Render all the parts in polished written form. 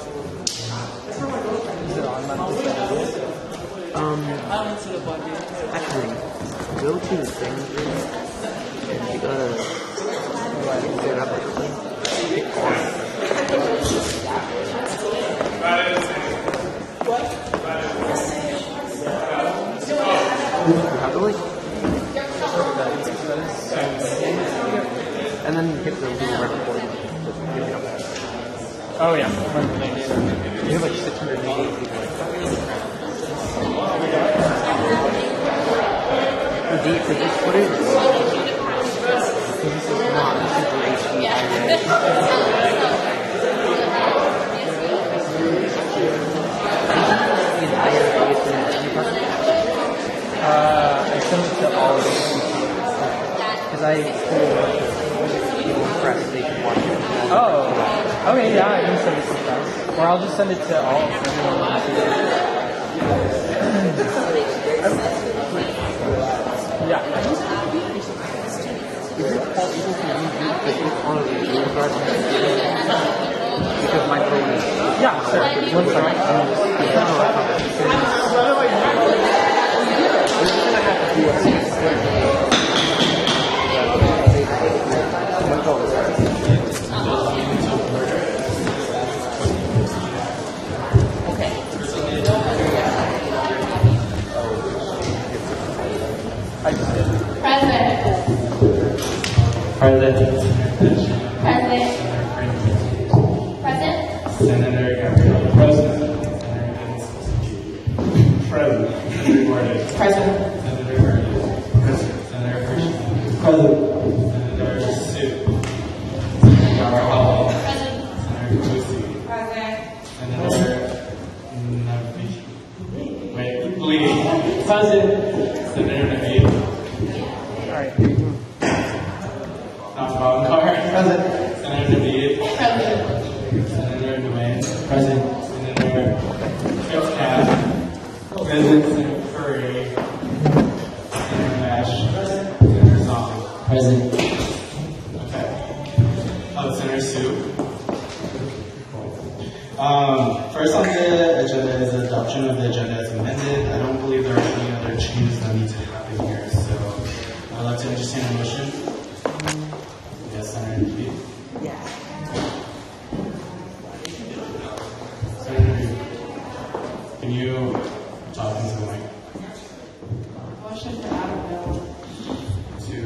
Is it on Monday? Actually, go to the thing and you gotta set up everything. How do I? And then hit the little record button. Oh yeah. You have like 688 people like that. For this footage, this is not super HD. I sent it to all of them. Because I told a bunch of people press they could watch it. Oh, okay, yeah, I can send it to them. Or I'll just send it to all of them. Yeah. Is it possible for you to put it on a video card? Because my phone is... Yeah, sure. One second. I just did. Present. Senator Gabrielle. Present. Present. Senator Gordon. Present. Senator Berkeley. Present. Senator Christian. Present. Senator Sue. Senator Hall. Present. Senator Lucy. Present. Senator Navi. Wait, Lee. Present. Senator Navi. Alright. Present. Senator Navid. Present. Senator Dwayne. Present. Senator Fitzcat. Present. Senator Curry. Senator Nash. Senator Song. Present. Okay. Senator Sue. First on the agenda is the adoption of the agenda as amended. I don't believe there are any other changes that need to happen here, so I'd like to entertain a motion. Yes, Senator Navid. Can you talk into the mic? Motion to add a bill To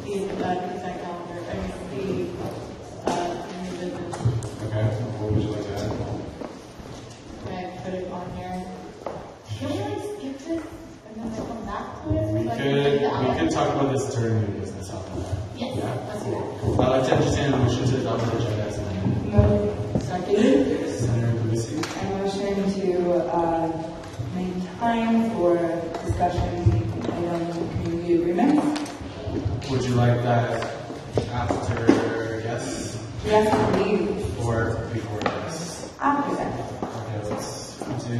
the consent calendar. I mean, the new business. okay, what would you like to add? Can I put it on here? Can we like skip this and then come back to it? We could talk about this during new business after that. Yes, Yeah? let's do that. I'd like to entertain a motion to adopt the agenda as amended. Second, Senator Lucy. I motion to make time for discussion item community agreements. Would you like that after yes Yes, please. or before yes? After that. Okay, let's do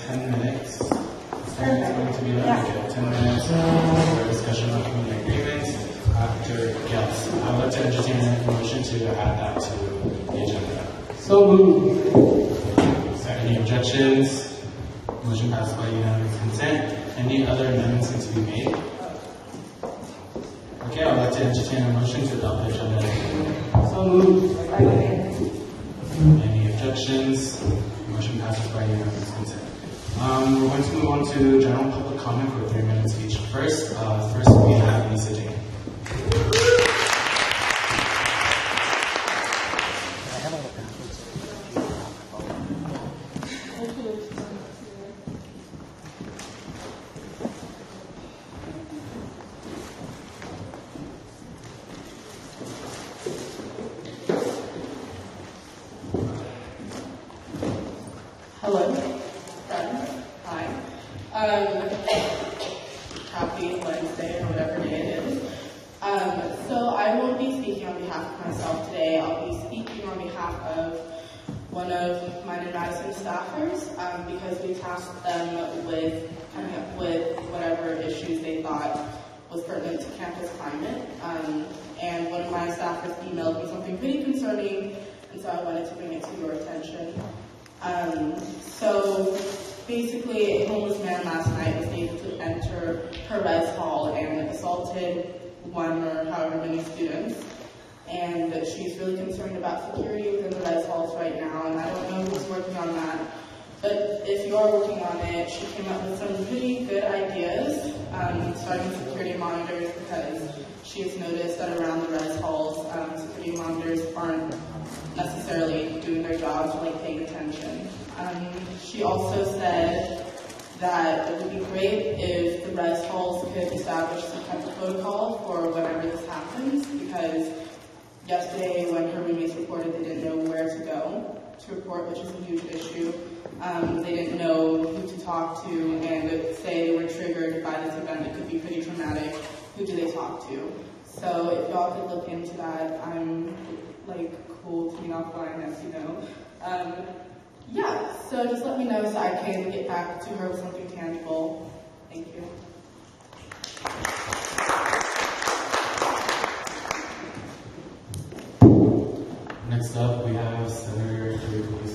10 minutes. 10 minutes going to be done. Yeah. Okay, 10 minutes for discussion of community agreements after yes. I would like to entertain a motion to add that to the agenda. So moved. Any objections? Motion passed by unanimous consent. Any other amendments need to be made? Okay, I would like to entertain a motion to adopt the agenda. So moved. Any objections? Motion passes by unanimous consent. We're going to move on to general public comment for 3 minutes each. First we have Lisa Jane. Hello, friends. Hi. Happy Wednesday or whatever day it is. So I won't be speaking on behalf of myself today. I'll be speaking on behalf of one of my new Madison staffers because we tasked them with coming up with whatever issues they thought was pertinent to campus climate. And one of my staffers emailed me something pretty concerning and so I wanted to bring it to your attention. So basically, a homeless man last night was able to enter her res hall and assaulted one or however many students. And she's really concerned about security within the res halls right now, and I don't know who's working on that. But if you are working on it, she came up with some pretty good ideas, starting with security monitors, because she has noticed that around the res halls, security monitors aren't necessarily doing their jobs or paying attention. She also said that it would be great if the res halls could establish some type of protocol for whenever this happens, because yesterday when her roommates reported, they didn't know where to go to report, which is a huge issue. They didn't know who to talk to, and if, say, they were triggered by this event, it could be pretty traumatic. Who do they talk to? So if y'all could look into that, I'm cool to be offline, as you know. Yeah, so just let me know so I can get back to her with something tangible. Thank you. Next up, we have Senator Berkeley.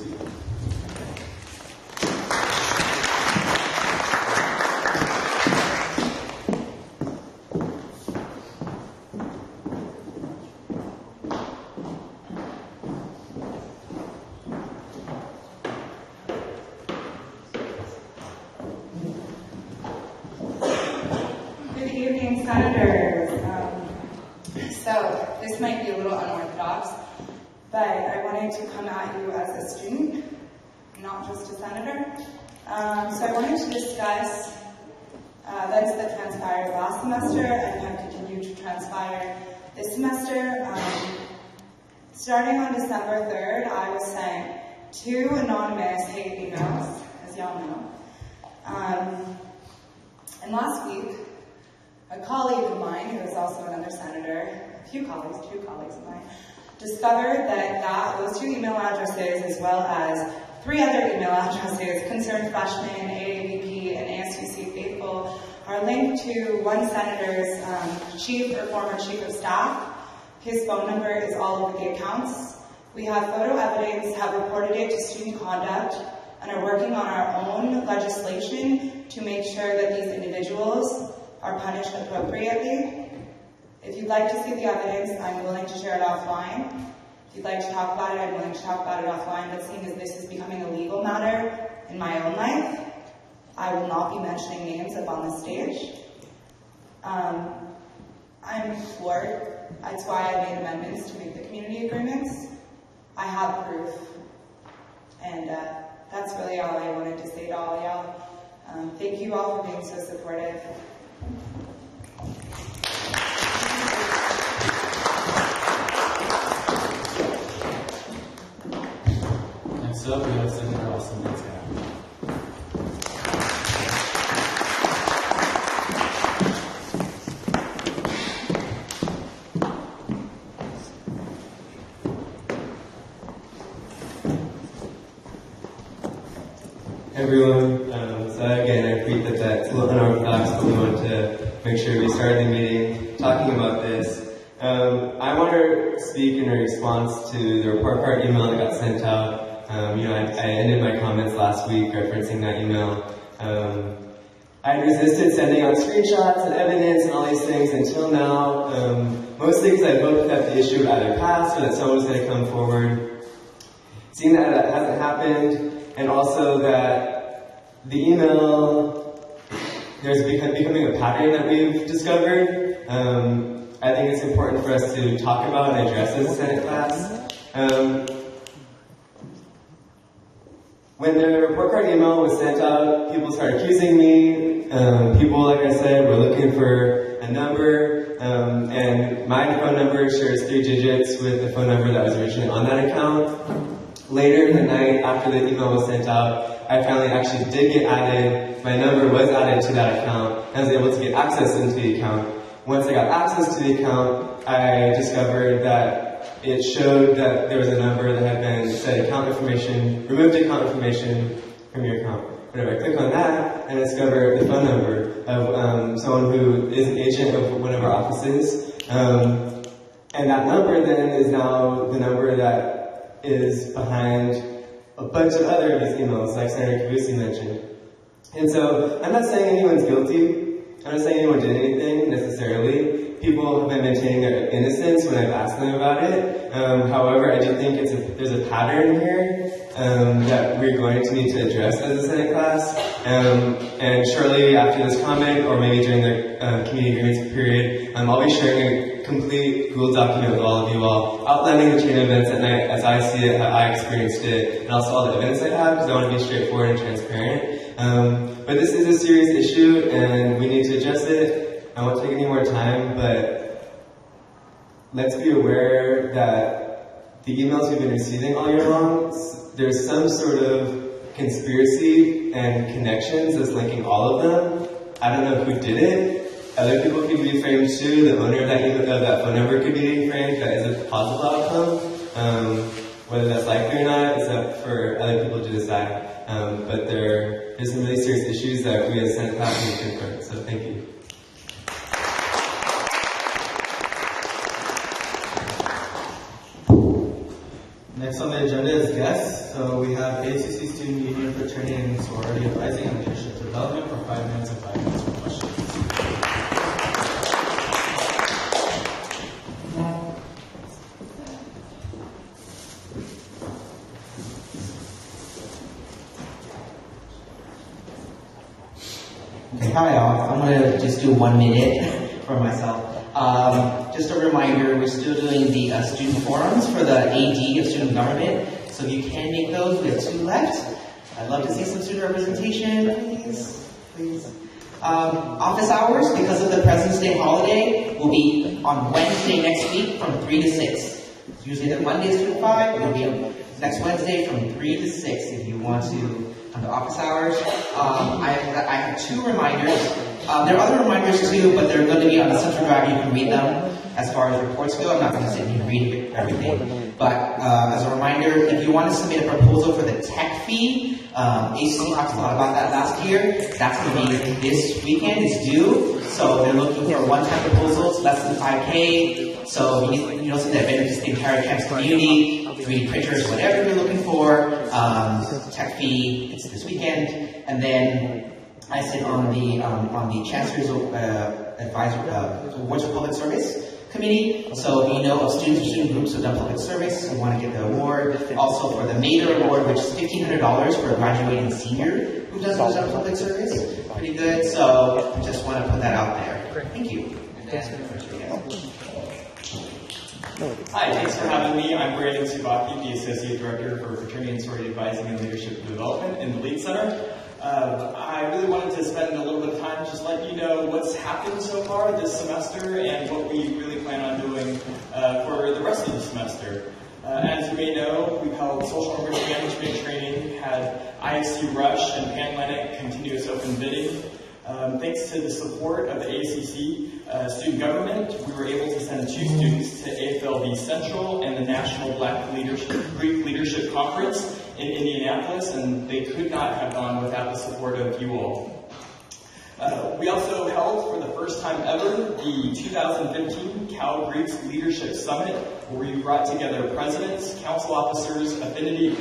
Good evening, Senators. So this might be a little unorthodox, but I wanted to come at you as a student, not just a senator. So I wanted to discuss events that transpired last semester and have continued to transpire this semester. Starting on December 3rd, I was sent 2 anonymous hate emails, as y'all know. And last week, a colleague of mine, who is also another senator, two colleagues of mine, discovered that those 2 email addresses, as well as 3 other email addresses, Concerned Freshmen, AAVP, and ASUC Faithful, are linked to one senator's chief or former chief of staff. His phone number is all over the accounts. We have photo evidence, have reported it to student conduct, and are working on our own legislation to make sure that these individuals are punished appropriately. If you'd like to see the evidence, I'm willing to share it offline. If you'd like to talk about it, I'm willing to talk about it offline, but seeing as this is becoming a legal matter in my own life, I will not be mentioning names up on the stage. I'm floored. That's why I made amendments to make the community agreements. I have proof. And that's really all I wanted to say to all y'all. Thank you all for being so supportive. Next up, we have Senator Austin Metcalf. Hey everyone, so again I repeat that that's a little unorthodox, but we wanted to make sure we started the meeting talking about this. I want to speak in response to the report card email that got sent out. I ended my comments last week referencing that email. I resisted sending out screenshots and evidence and all these things until now, mostly because I hoped that the issue would either pass or that someone was going to come forward. Seeing that that hasn't happened, and also that the email, there's becoming a pattern that we've discovered. I think it's important for us to talk about and address as a Senate class. When the report card email was sent out, people started accusing me. People, like I said, were looking for a number, and my phone number shares 3 digits with the phone number that was originally on that account. Later in the night, after the email was sent out, I finally actually did get added. My number was added to that account, and I was able to get access into the account. Once I got access to the account, I discovered that it showed that there was a number that had been set account information, removed account information from your account. Whenever I click on that, I discover the phone number of someone who is an agent of one of our offices. And that number then is now the number that is behind a bunch of other of these emails, like Senator Kabusi mentioned. And so, I'm not saying anyone's guilty. I'm not saying anyone did anything, necessarily. People have been maintaining their innocence when I've asked them about it. However, I do think there's a pattern here that we're going to need to address as a Senate class. And shortly after this comment, or maybe during the community grievance period, I'll be sharing a complete Google document with all of you all, outlining the chain of events at night as I see it, how I experienced it, and also all the evidence I have, because I want to be straightforward and transparent. But this is a serious issue, and we need to address it. I won't take any more time, but let's be aware that the emails we've been receiving all year long, there's some sort of conspiracy and connections that's linking all of them. I don't know who did it. Other people could be framed too. The owner of that email, of that phone number could be framed. That is a possible outcome. Whether that's likely or not is up for other people to decide. But there's some really serious issues that we as Senate class need to confront. So thank you. Next on the agenda is guests. So we have ASUC Student Union Fraternity and Sorority Advising and Leadership Development for 5 minutes and 5 minutes for questions. Okay, hi all. I'm going to just do 1 minute for myself. Just a reminder, we're still doing the student forums for the AD of student government. So if you can make those, we have 2 left. I'd love to see some student representation, please. Office hours, because of the President's Day holiday, will be on Wednesday next week from 3 to 6. It's usually the Mondays to 5. It'll be on next Wednesday from 3 to 6 if you want to come to office hours. I have 2 reminders. There are other reminders too, but they're going to be on the central drive. You can read them as far as reports go. I'm not going to sit here and read everything. But as a reminder, if you want to submit a proposal for the tech fee, ASUC talked a lot about that last year. That's going to be this weekend. It's due. So they're looking for one-time proposals, less than $5K. So you know something that benefits the entire campus community, 3D printers, whatever you're looking for. Tech fee, it's this weekend. And then I sit on the Chancellor's Awards for Public Service Committee. So if you know of students or student groups who have done public service and want to get the award. Also for the Mater Award, which is $1,500 for a graduating senior who does public service. Pretty good. So I just want to put that out there. Thank you. Hi, thanks for having me. I'm Brandon Subaki, the Associate Director for Fraternity and Sorority Advising and Leadership Development in the Lead Center. I really wanted to spend a little bit of time just letting you know what's happened so far this semester and what we really plan on doing for the rest of the semester. As you may know, we've held social and risk management training, had IFC Rush and Panhellenic continuous open bidding. Thanks to the support of the ASUC student government, we were able to send 2 students to AFLB Central and the National Greek Leadership Conference in Indianapolis, and they could not have gone without the support of you all. We also held, for the first time ever, the 2015 Cal Greeks Leadership Summit, where we brought together presidents, council officers, affinity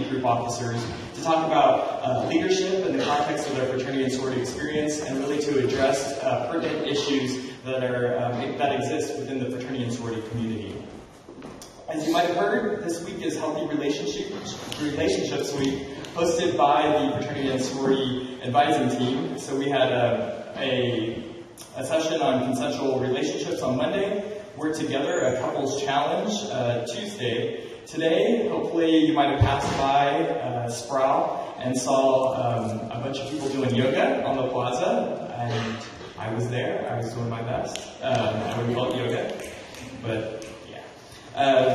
group officers to talk about leadership in the context of their fraternity and sorority experience, and really to address pertinent issues that exist within the fraternity and sorority community. As you might have heard, this week is Healthy Relationships Week, hosted by the Fraternity and Sorority Advising Team. So we had a session on consensual relationships on Monday. We're together, a couples challenge, Tuesday. Today, hopefully you might have passed by Sproul and saw a bunch of people doing yoga on the plaza, and I was there. I was doing my best. I would call it yoga, but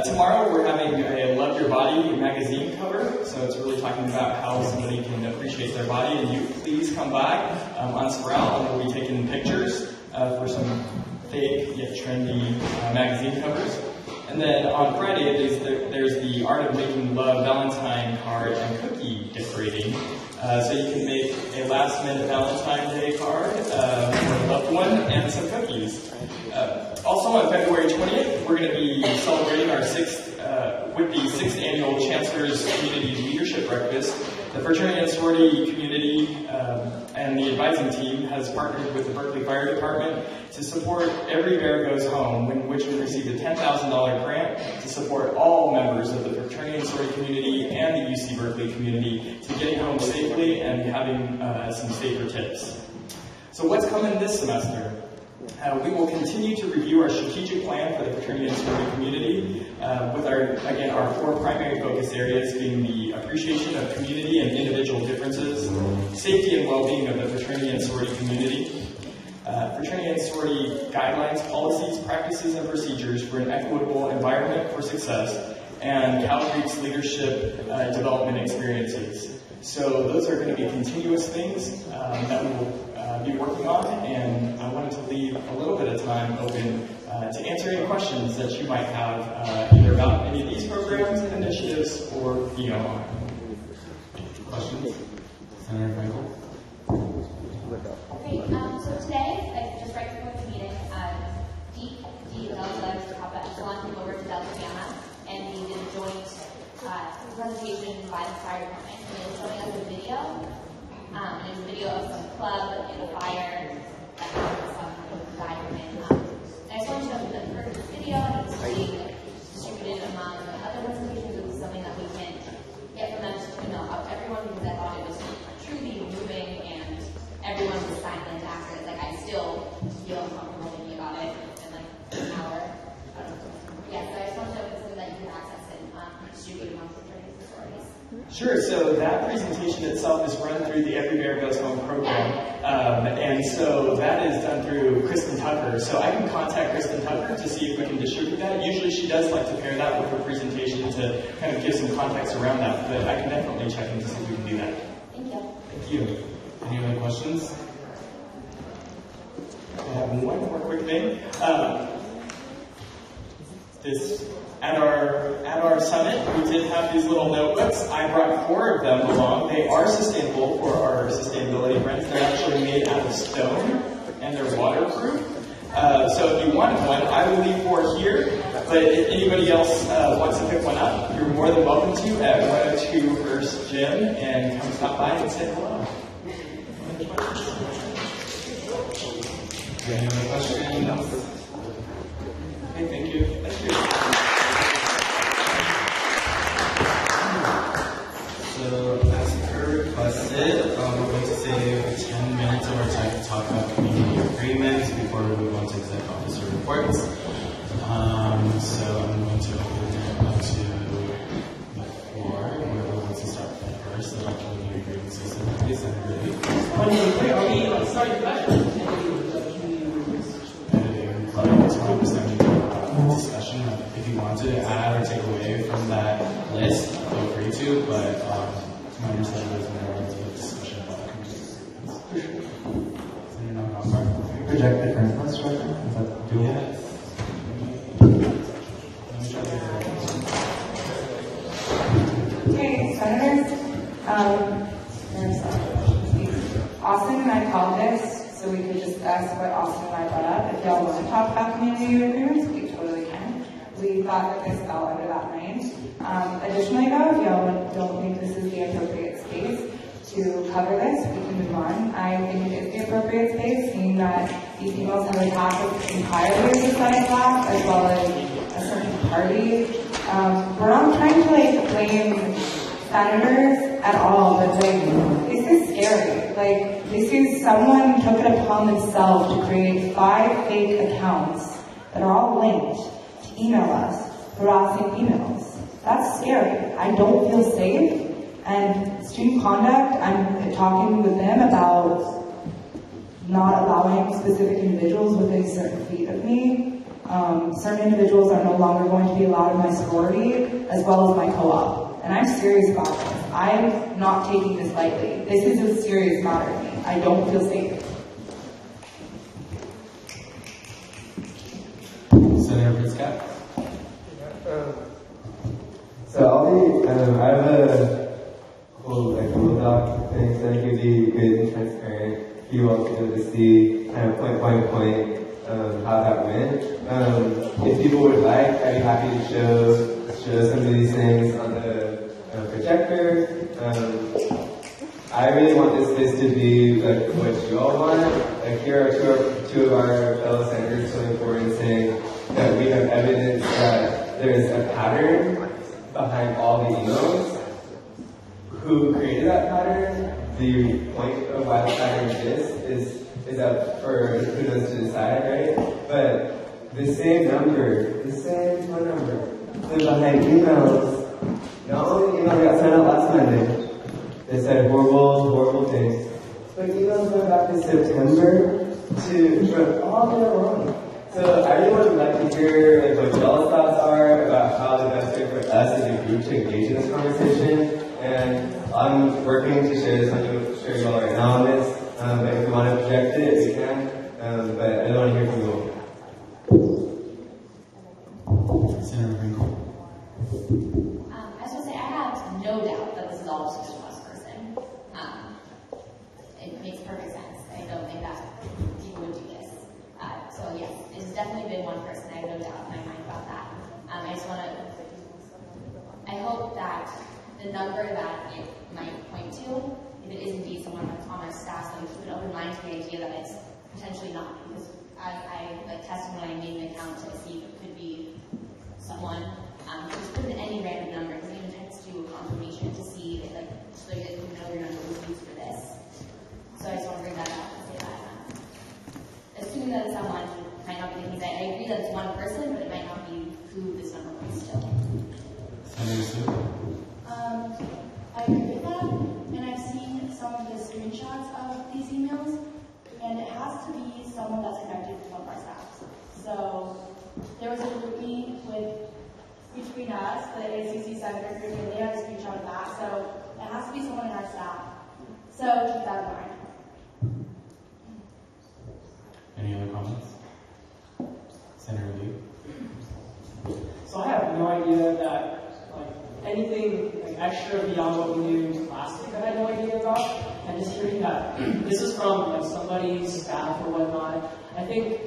tomorrow we're having a Love Your Body magazine cover, so it's really talking about how somebody can appreciate their body, and you please come by on Sproul, and we'll be taking pictures for some fake yet trendy magazine covers. And then on Friday, there's the Art of Making Love Valentine card and cookie decorating. So you can make a last-minute Valentine's Day card for a loved one and some cookies. Also on February 20th, we're going to be celebrating our 6th with the 6th Annual Chancellor's Community Leadership Breakfast, the fraternity and sorority community and the advising team has partnered with the Berkeley Fire Department to support Every Bear Goes Home, in which we received a $10,000 grant to support all members of the fraternity and sorority community and the UC Berkeley community to getting home safely and having some safer tips. So what's coming this semester? We will continue to review our strategic plan for the fraternity and sorority community with our 4 primary focus areas being the appreciation of community and individual differences, safety and well-being of the fraternity and sorority community, fraternity and sorority guidelines, policies, practices, and procedures for an equitable environment for success, and Cal Creek's leadership development experiences. So those are going to be continuous things that we will be working on, and I wanted to leave a little bit of time open to answer any questions that you might have either about any of these programs, initiatives, or beyond. Questions? Senator Frankel? Okay, so today, just right before the meeting, Deep Delta Letters Papa Epsilon came over to Delta Gamma, and we did a joint presentation by the fire department. And they were showing us a video, and it was a video of some club in a fire that happened some environment. And I just wanted to know that for this video, and it's being distributed among the other presentations. It was something that we can get from them to everyone, because I thought it was truly moving and everyone was silent after it. Like, I still feel uncomfortable thinking about it in like an hour. Yeah, so I just wanted to know if it's something that you can access and distribute among fraternities and sororities. Sure, so that presentation itself is run through the Every Bear Goes Home program, and so that is done through Kristen Tucker. So I can contact Kristen Tucker to see if we can distribute that. Usually she does like to pair that with her presentation to kind of give some context around that, but I can definitely check in to see if we can do that. Thank you. Thank you. Any other questions? I have one more quick thing. At our summit, we did have these little notebooks. I brought 4 of them along. They are sustainable for our sustainability friends. They're actually made out of stone, and they're waterproof. So if you wanted one, I will leave 4 here. But if anybody else wants to pick one up, you're more than welcome to at 102 First Gym, and come stop by and say hello. Any other questions? Okay, thank you. That's good. So, as per requested, we're going to save 10 minutes of our time to talk about community agreements before we move on to exec officer reports. So I'm going to open it up to the floor. Whoever wants to start first about community agreements specifically, Senator Lee. Are we starting questions? Editing, like, to understand the discussion. If you want to add or take away from that list, feel free to, but to my understanding, there's more of a discussion about community agreements. Senator Nagapar? Project the current construction. Is that doable? Yes. Okay, Senators, Austin and I called this so we could discuss what Austin and I brought up. If y'all want to talk about community agreements, we totally can. We thought that this fell under that lane. Additionally, though, if y'all don't think this is the appropriate space to cover this, we can move on. I think it is the appropriate space, seeing that these emails have attacked entirely of the Senate class, as well as a certain party. We're not trying to blame senators at all, but this is scary. This is someone took it upon themselves to create 5 fake accounts that are all linked to email us, harassing emails. That's scary. I don't feel safe. And student conduct, I'm talking with them about not allowing specific individuals within certain feet of me. Certain individuals are no longer going to be allowed in my sorority, as well as my co-op. And I'm serious about this. I'm not taking this lightly. This is a serious matter to me. I don't feel safe. Senator Pritzker? So I have a whole Google Doc thing, so I think it would be good and transparent for you all to be able to see kind of point by point how that went. If people would like, I'd be happy to show show some of these things on the projector. I really want this space to be like what you all want. Like here are two of our fellow senators coming forward and saying that we have evidence that there's a pattern behind all the emails. Who created that pattern? The point of why the pattern exists is up for who knows to decide, right? But the same number, the same phone number, is behind emails. Not only emails got sent out last Monday. They said horrible, horrible things. But emails going back to September to all year long. So I really would like to hear like, what y'all's thoughts are about how the best way for us as a group to engage in this conversation. And I'm working to share this. I'm going to share you all right now on this. But if you want to project it, we can. But I don't want to hear from you all. Senator Ringo. I was going to say, I have no doubt that this is all just one person. It makes perfect sense. I don't think that people would do this. So yes, it has definitely been one person. I have no doubt in my mind about that. I hope that the number that it might point to, if it is indeed someone that's on our staff, so we keep an open mind to the idea that it's potentially not. Because I tested when I made an account to see if it could be someone. Just put in any random number, because even text you a confirmation to see if, so that you know your number was used for this. So I just want to bring that up and say that. Assuming that it's someone, it might not be the case. I agree that it's one person, but it might not be who this number points to. I agree with that, and I've seen some of the screenshots of these emails, and it has to be someone that's connected to one of our staff. So there was a group meet between us, the ASUC Senator group, and they had a screenshot of that, so it has to be someone in our staff. So keep that in mind. Any other comments? Senator Lee? So I have no idea that anything extra beyond what we knew last week I had no idea about. And just hearing that this is from somebody's staff or whatnot, I think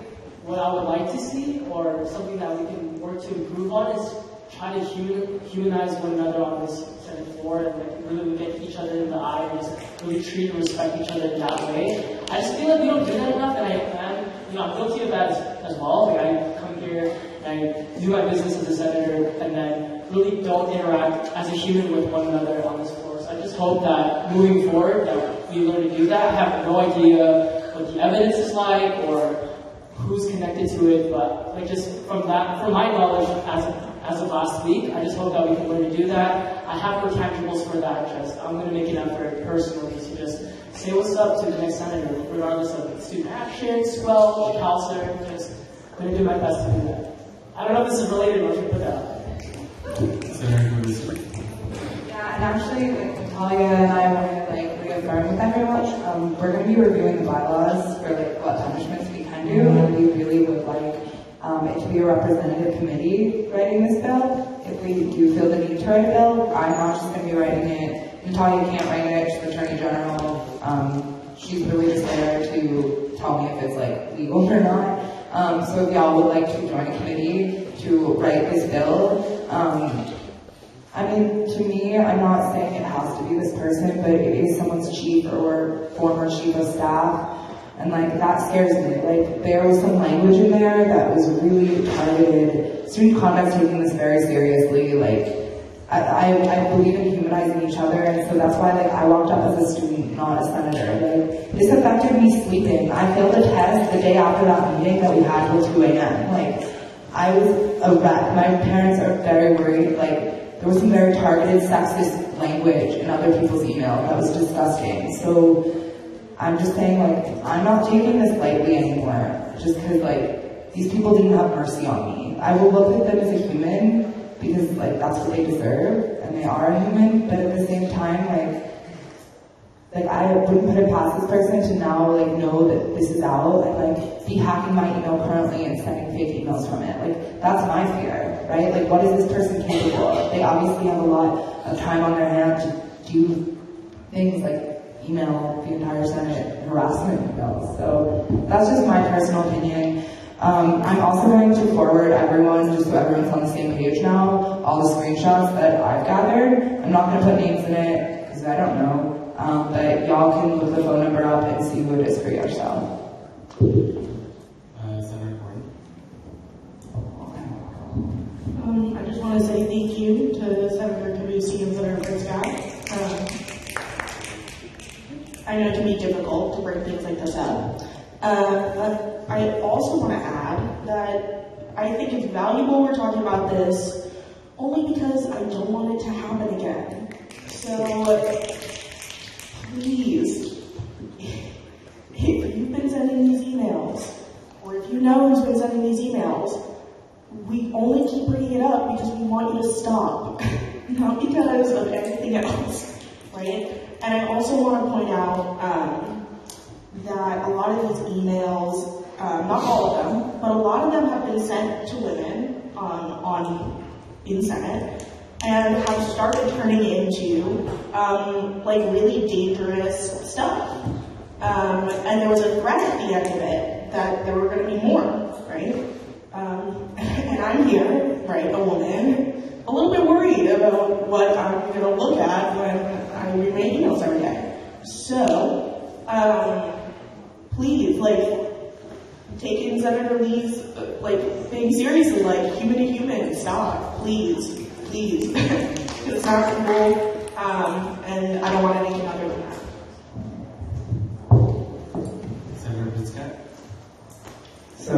what I would like to see, or something that we can work to improve on, is try to humanize one another on this Senate floor and really look at each other in the eye and just really treat and respect each other in that way. I just feel like we don't do that enough, and I'm guilty of that as well. I come here and I do my business as a senator, and then really don't interact as a human with one another on this floor. So I just hope that moving forward that we learn to do that. I have no idea what the evidence is like or who's connected to it, but just from my knowledge as of last week, I just hope that we can learn to do that. I have no tangibles for that. I'm going to make an effort personally to just say what's up to the next senator, regardless of student action, squelch, counselor. Just going to do my best to do that. I don't know if this is related, but I should put that out there. Yeah, and actually, Natalia and I want to reaffirm with everyone. We're going to be reviewing the bylaws for what punishments we can do, and we really would like it to be a representative committee writing this bill. If we do feel the need to write a bill, I'm not just going to be writing it. Natalia can't write it. She's the Attorney General. She's really just there to tell me if it's legal or not. So if y'all would like to join a committee to write this bill, to me, I'm not saying it has to be this person, but it is someone's chief or former chief of staff, and that scares me. There was some language in there that was really targeted. Student conduct's taking this very seriously. I believe in humanizing each other, and so that's why I walked up as a student, not a senator. This affected me sleeping. I failed a test the day after that meeting that we had till 2 a.m. I was a wreck. My parents are very worried. There was some very targeted sexist language in other people's email that was disgusting. So I'm just saying, I'm not taking this lightly anymore, just because, these people didn't have mercy on me. I will look at them as a human, because, that's what they deserve, and they are a human, but at the same time, I wouldn't put it past this person to now, know that this is out, and, be hacking my email currently and sending fake emails from it. That's my fear, right? What is this person capable of? They obviously have a lot of time on their hands to do things email the entire Senate harassment emails. So that's just my personal opinion. I'm also going to forward everyone, just so everyone's on the same page now, all the screenshots that I've gathered. I'm not going to put names in it, because I don't know, but y'all can look the phone number up and see who it is for yourself. Senator Gordon. I just want to say thank you to Senator Cabusi and Senator Britzcott. I know it can be difficult to bring things like this up. But I also want to add that I think it's valuable we're talking about this only because I don't want it to happen again. So please, if you've been sending these emails, or if you know who's been sending these emails, we only keep bringing it up because we want you to stop, not because of anything else, right? And I also want to point out that a lot of these emails, not all of them, but a lot of them have been sent to women in Senate and have started turning into like really dangerous stuff. And there was a threat at the end of it that there were going to be more, right? And I'm here, right, a woman, a little bit worried about what I'm going to look at when I read my emails every day. So, please, like, taking Senator Lee's, thing seriously, like, human to human, stop, please, please. It's not cool, and I don't want anything other than that. Senator Britzcott. So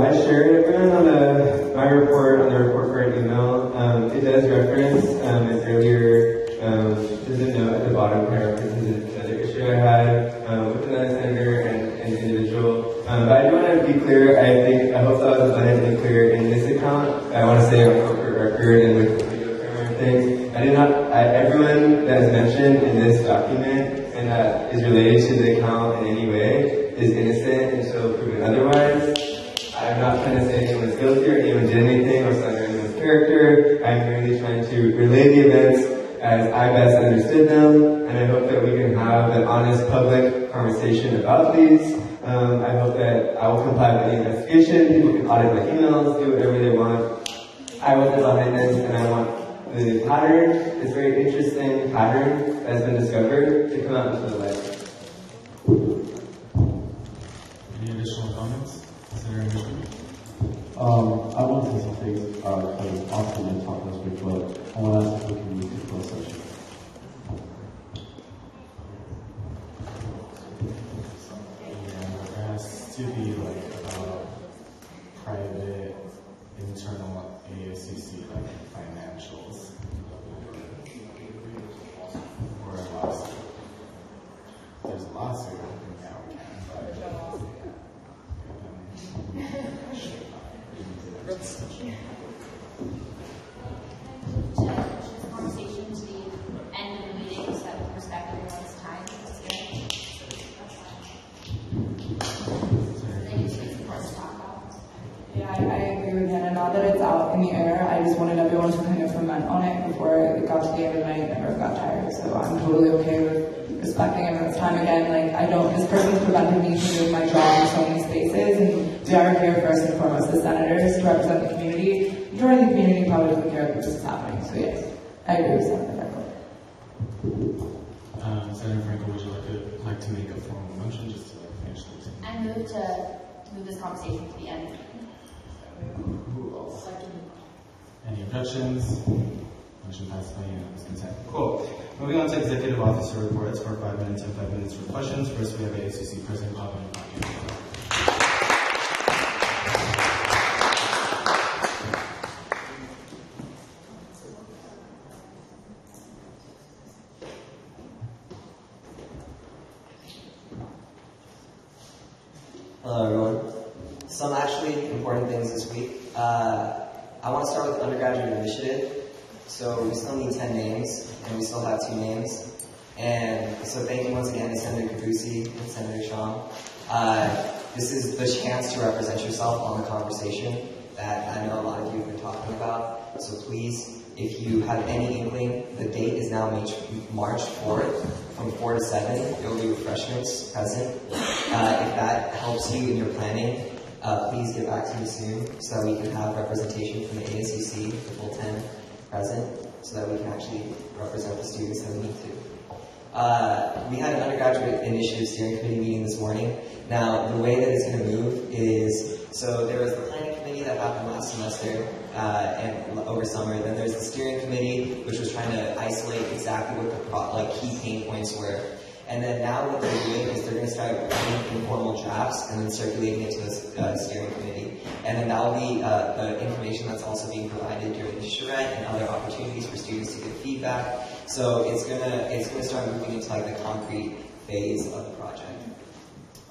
I shared everyone on my report, on the report for an email. It does reference an earlier, there's a note at the bottom here, references another issue I had with another senator and an individual. But I do want to be clear, I hope that was abundantly clear in this account. I want to say on corporate record and with video camera and things. I did not, everyone that is mentioned in this document and that is related to the account in any way is innocent until proven otherwise. I'm not trying to say anyone was guilty or anyone did anything or slander anyone's character. I'm merely trying to relay the events as I best understood them, and I hope that we can have an honest public conversation about these. I hope that I will comply with any investigation. People can audit my emails, do whatever they want. I was behind this, and I want the pattern, this very interesting pattern that has been discovered, to come out into the light. Any additional comments? Senator Michigan? I want to say something because Austin didn't talk this week, but I want to ask if we can move to closed session. Yeah, there has to be private, internal ASUC financials or a lawsuit. There's a lawsuit, now we can, Conversation to the end of the meeting so that we respect everyone's time. Yeah, I agree with Hannah. Now that it's out in the air, I just wanted everyone to kind of ferment on it before it got to the end of the night and everyone got tired. So I'm totally okay with respecting everyone's time again. This person's prevented me from doing my job in so many spaces, and we are here first and foremost as senators to represent the community. The majority of the community probably doesn't care if this is happening. So yes, I agree with Senator Frankel. Senator Frankel, would you like to make a formal motion just to finish the meeting? I move to move this conversation to the end. Any objections? Motion passed by unanimous consent. Cool. Moving on to executive officer reports for 5 minutes and 5 minutes for questions. First, we have ASUC President Bob. Hello everyone. Some actually important things this week. I want to start with undergraduate initiative. So we still need 10 names, and we still have 2 names. And so thank you once again to Senator Cabusi and Senator Chong. This is the chance to represent yourself on the conversation that I know a lot of you have been talking about. So please, if you have any inkling, the date is now March 4th from 4 to 7. There will be refreshments present. If that helps you in your planning, please get back to me soon so that we can have representation from the ASUC, the full 10 present, so that we can actually represent the students that we need to. We had an undergraduate initiative steering committee meeting this morning. Now, the way that it's going to move is, so there was the planning committee that happened last semester and over summer. Then there's the steering committee, which was trying to isolate exactly what the key pain points were. And then now what they're doing is they're going to start writing informal drafts and then circulating it to the steering committee. And then that will be the information that's also being provided during the charrette and other opportunities for students to give feedback. So it's gonna start moving into like the concrete phase of the project.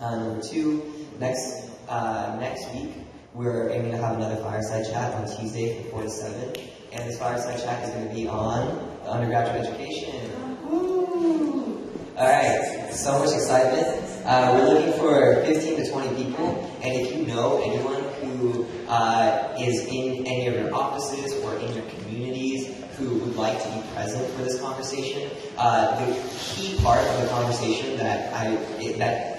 Number 2, next week we're aiming to have another fireside chat on Tuesday from 4 to 7, and this fireside chat is going to be on the undergraduate education. All right, so much excitement. We're looking for 15 to 20 people, and if you know anyone who is in any of your offices or in your communities who would like to be present for this conversation, the key part of the conversation that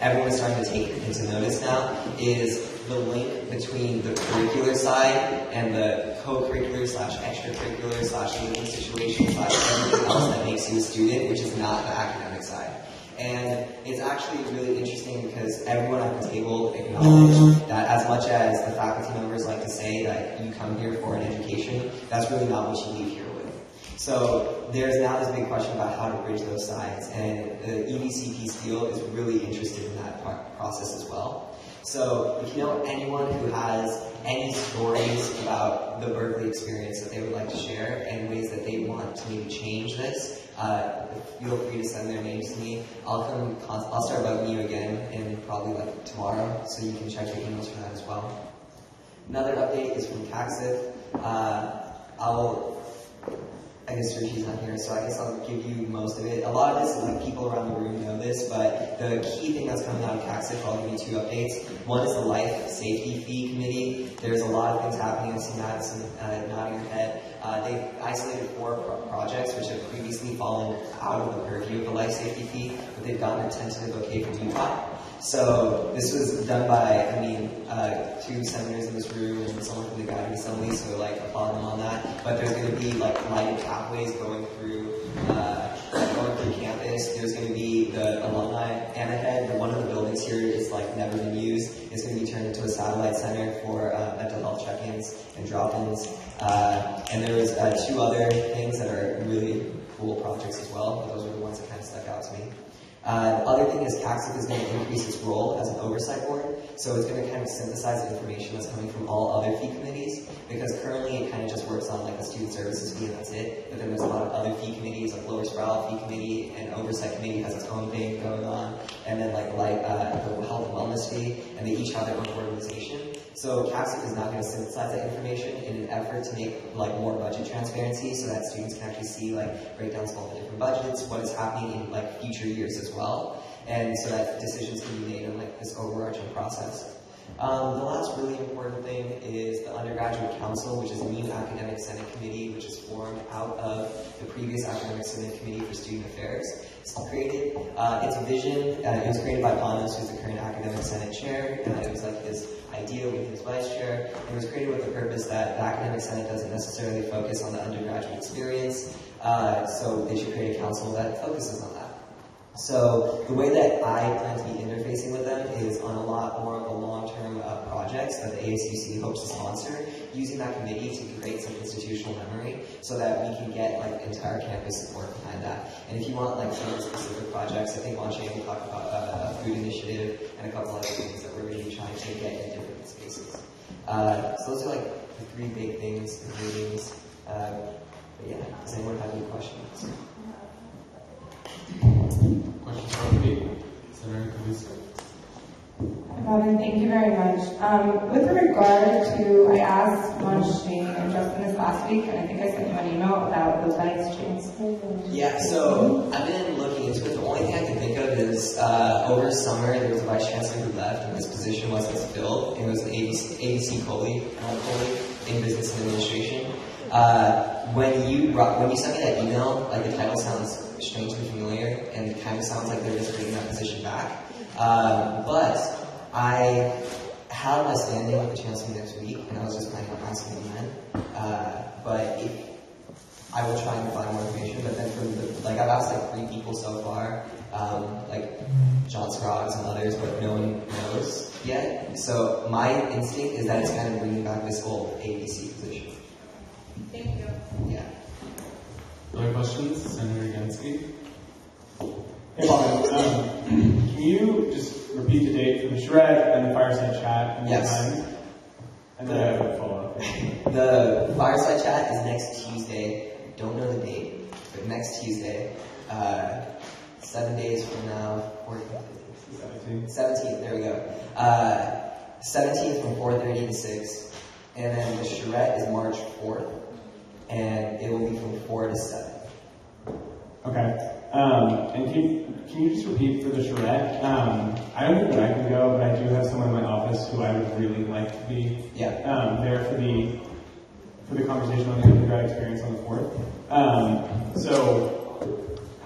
everyone's starting to take into notice now is the link between the curricular side and the co-curricular / extracurricular / living situation / everything else that makes you a student, which is not the academic side. And it's actually really interesting because everyone at the table acknowledged that as much as the faculty members like to say that you come here for an education, that's really not what you leave here with. So there's now this big question about how to bridge those sides, and the EVCP Steel is really interested in that process as well. So if you know anyone who has any stories about the Berkeley experience that they would like to share and ways that they want to maybe change this, feel free to send their names to me. I'll start bugging you again in probably like tomorrow, so you can check your emails for that as well. Another update is from CACSIF. I guess Rishi's not here, so I guess I'll give you most of it. A lot of this, like, people around the room know this, but the key thing that's coming out of CACSIF, I'll give you 2 updates. One is the Life Safety Fee Committee. There's a lot of things happening. I've seen Madison nodding her head. They've isolated 4 projects which have previously fallen out of the purview of the Life Safety Fee, but they've gotten a tentative okay from Utah. So this was done by, 2 senators in this room and someone from the Guiding Assembly, so like applaud them on that. But there's going to be like lighted pathways going through campus. There's going to be the alumni ahead. One of the buildings here is like never been used. It's going to be turned into a satellite center for mental health check-ins and drop-ins. And there was 2 other things that are really cool projects as well. Those are the ones that kind of stuck out to me. The other thing is CACSIF is going to increase its role as an oversight board, so it's going to kind of synthesize the information that's coming from all other fee committees, because currently it kind of just works on like the student services fee and that's it, but then there's a lot of other fee committees, like Lower Sproul Fee Committee and Oversight Committee has its own thing going on, and then like the Health and Wellness Fee, and they each have their own organization. So CACSIF is now going to synthesize that information in an effort to make like more budget transparency so that students can actually see like breakdowns of all the different budgets, what is happening in like future years as well, and so that decisions can be made in like this overarching process. The last really important thing is the Undergraduate Council, which is a new Academic Senate Committee, which is formed out of the previous Academic Senate Committee for Student Affairs. It's created, its vision, it was created by Panos, who's the current Academic Senate Chair, and it was like his idea with his Vice Chair. It was created with the purpose that the Academic Senate doesn't necessarily focus on the undergraduate experience, so they should create a council that focuses on that. So the way that I plan to be interfacing with them is on a lot more of the long-term projects that the ASUC hopes to sponsor, using that committee to create some institutional memory so that we can get like entire campus support behind that. And if you want like some specific projects, I think Wanche will talk about a food initiative and a couple other things that we're really trying to get in different spaces. So those are like the 3 big things, the meetings. But yeah, does anyone have any questions? Questions from me? Senator Kalisa. Robin, thank you very much. With regard to, I asked Wanche and Justin this last week, and I think I sent you an email about the vice chancellor. Yeah, so I've been looking into it. The only thing I can think of is over summer there was a vice chancellor who left, and his position wasn't filled. It was an ABC Coley in business and administration. When you sent me that email, like the title sounds strangely familiar, and it kind of sounds like they're just bringing that position back. But I had my standing with the chancellor next week, and I was just planning on asking him then. But if I will try and find more information. But then I've asked like 3 people so far, like John Scroggs and others, but no one knows yet. So my instinct is that it's kind of bringing back this whole ABC position. Thank you. Yeah. Other questions? Senator Yansky? Hey, Bob. Can you just repeat the date for the charrette and the fireside chat and the time? And then I have a follow-up. The fireside chat is next Tuesday. Don't know the date, but next Tuesday, 7 days from now, 17th, there we go. 17th from 4:30 to 6, and then the charrette is March 4th, and it will be from 4 to 7. Okay. And can you just repeat for the charrette? I don't think that I can go, but I do have someone in my office who I would really like to be there for the conversation on the undergrad experience on the 4th. So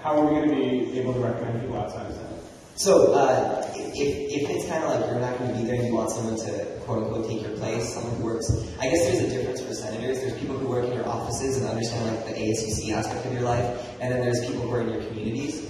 how are we going to be able to recommend people outside of Senate? So if it's kind of like you're not going to be there and you want someone to quote-unquote take your place, someone who works, I guess there's a difference for senators. There's people who work in your offices and understand like the ASUC aspect of your life, and then there's people who are in your communities.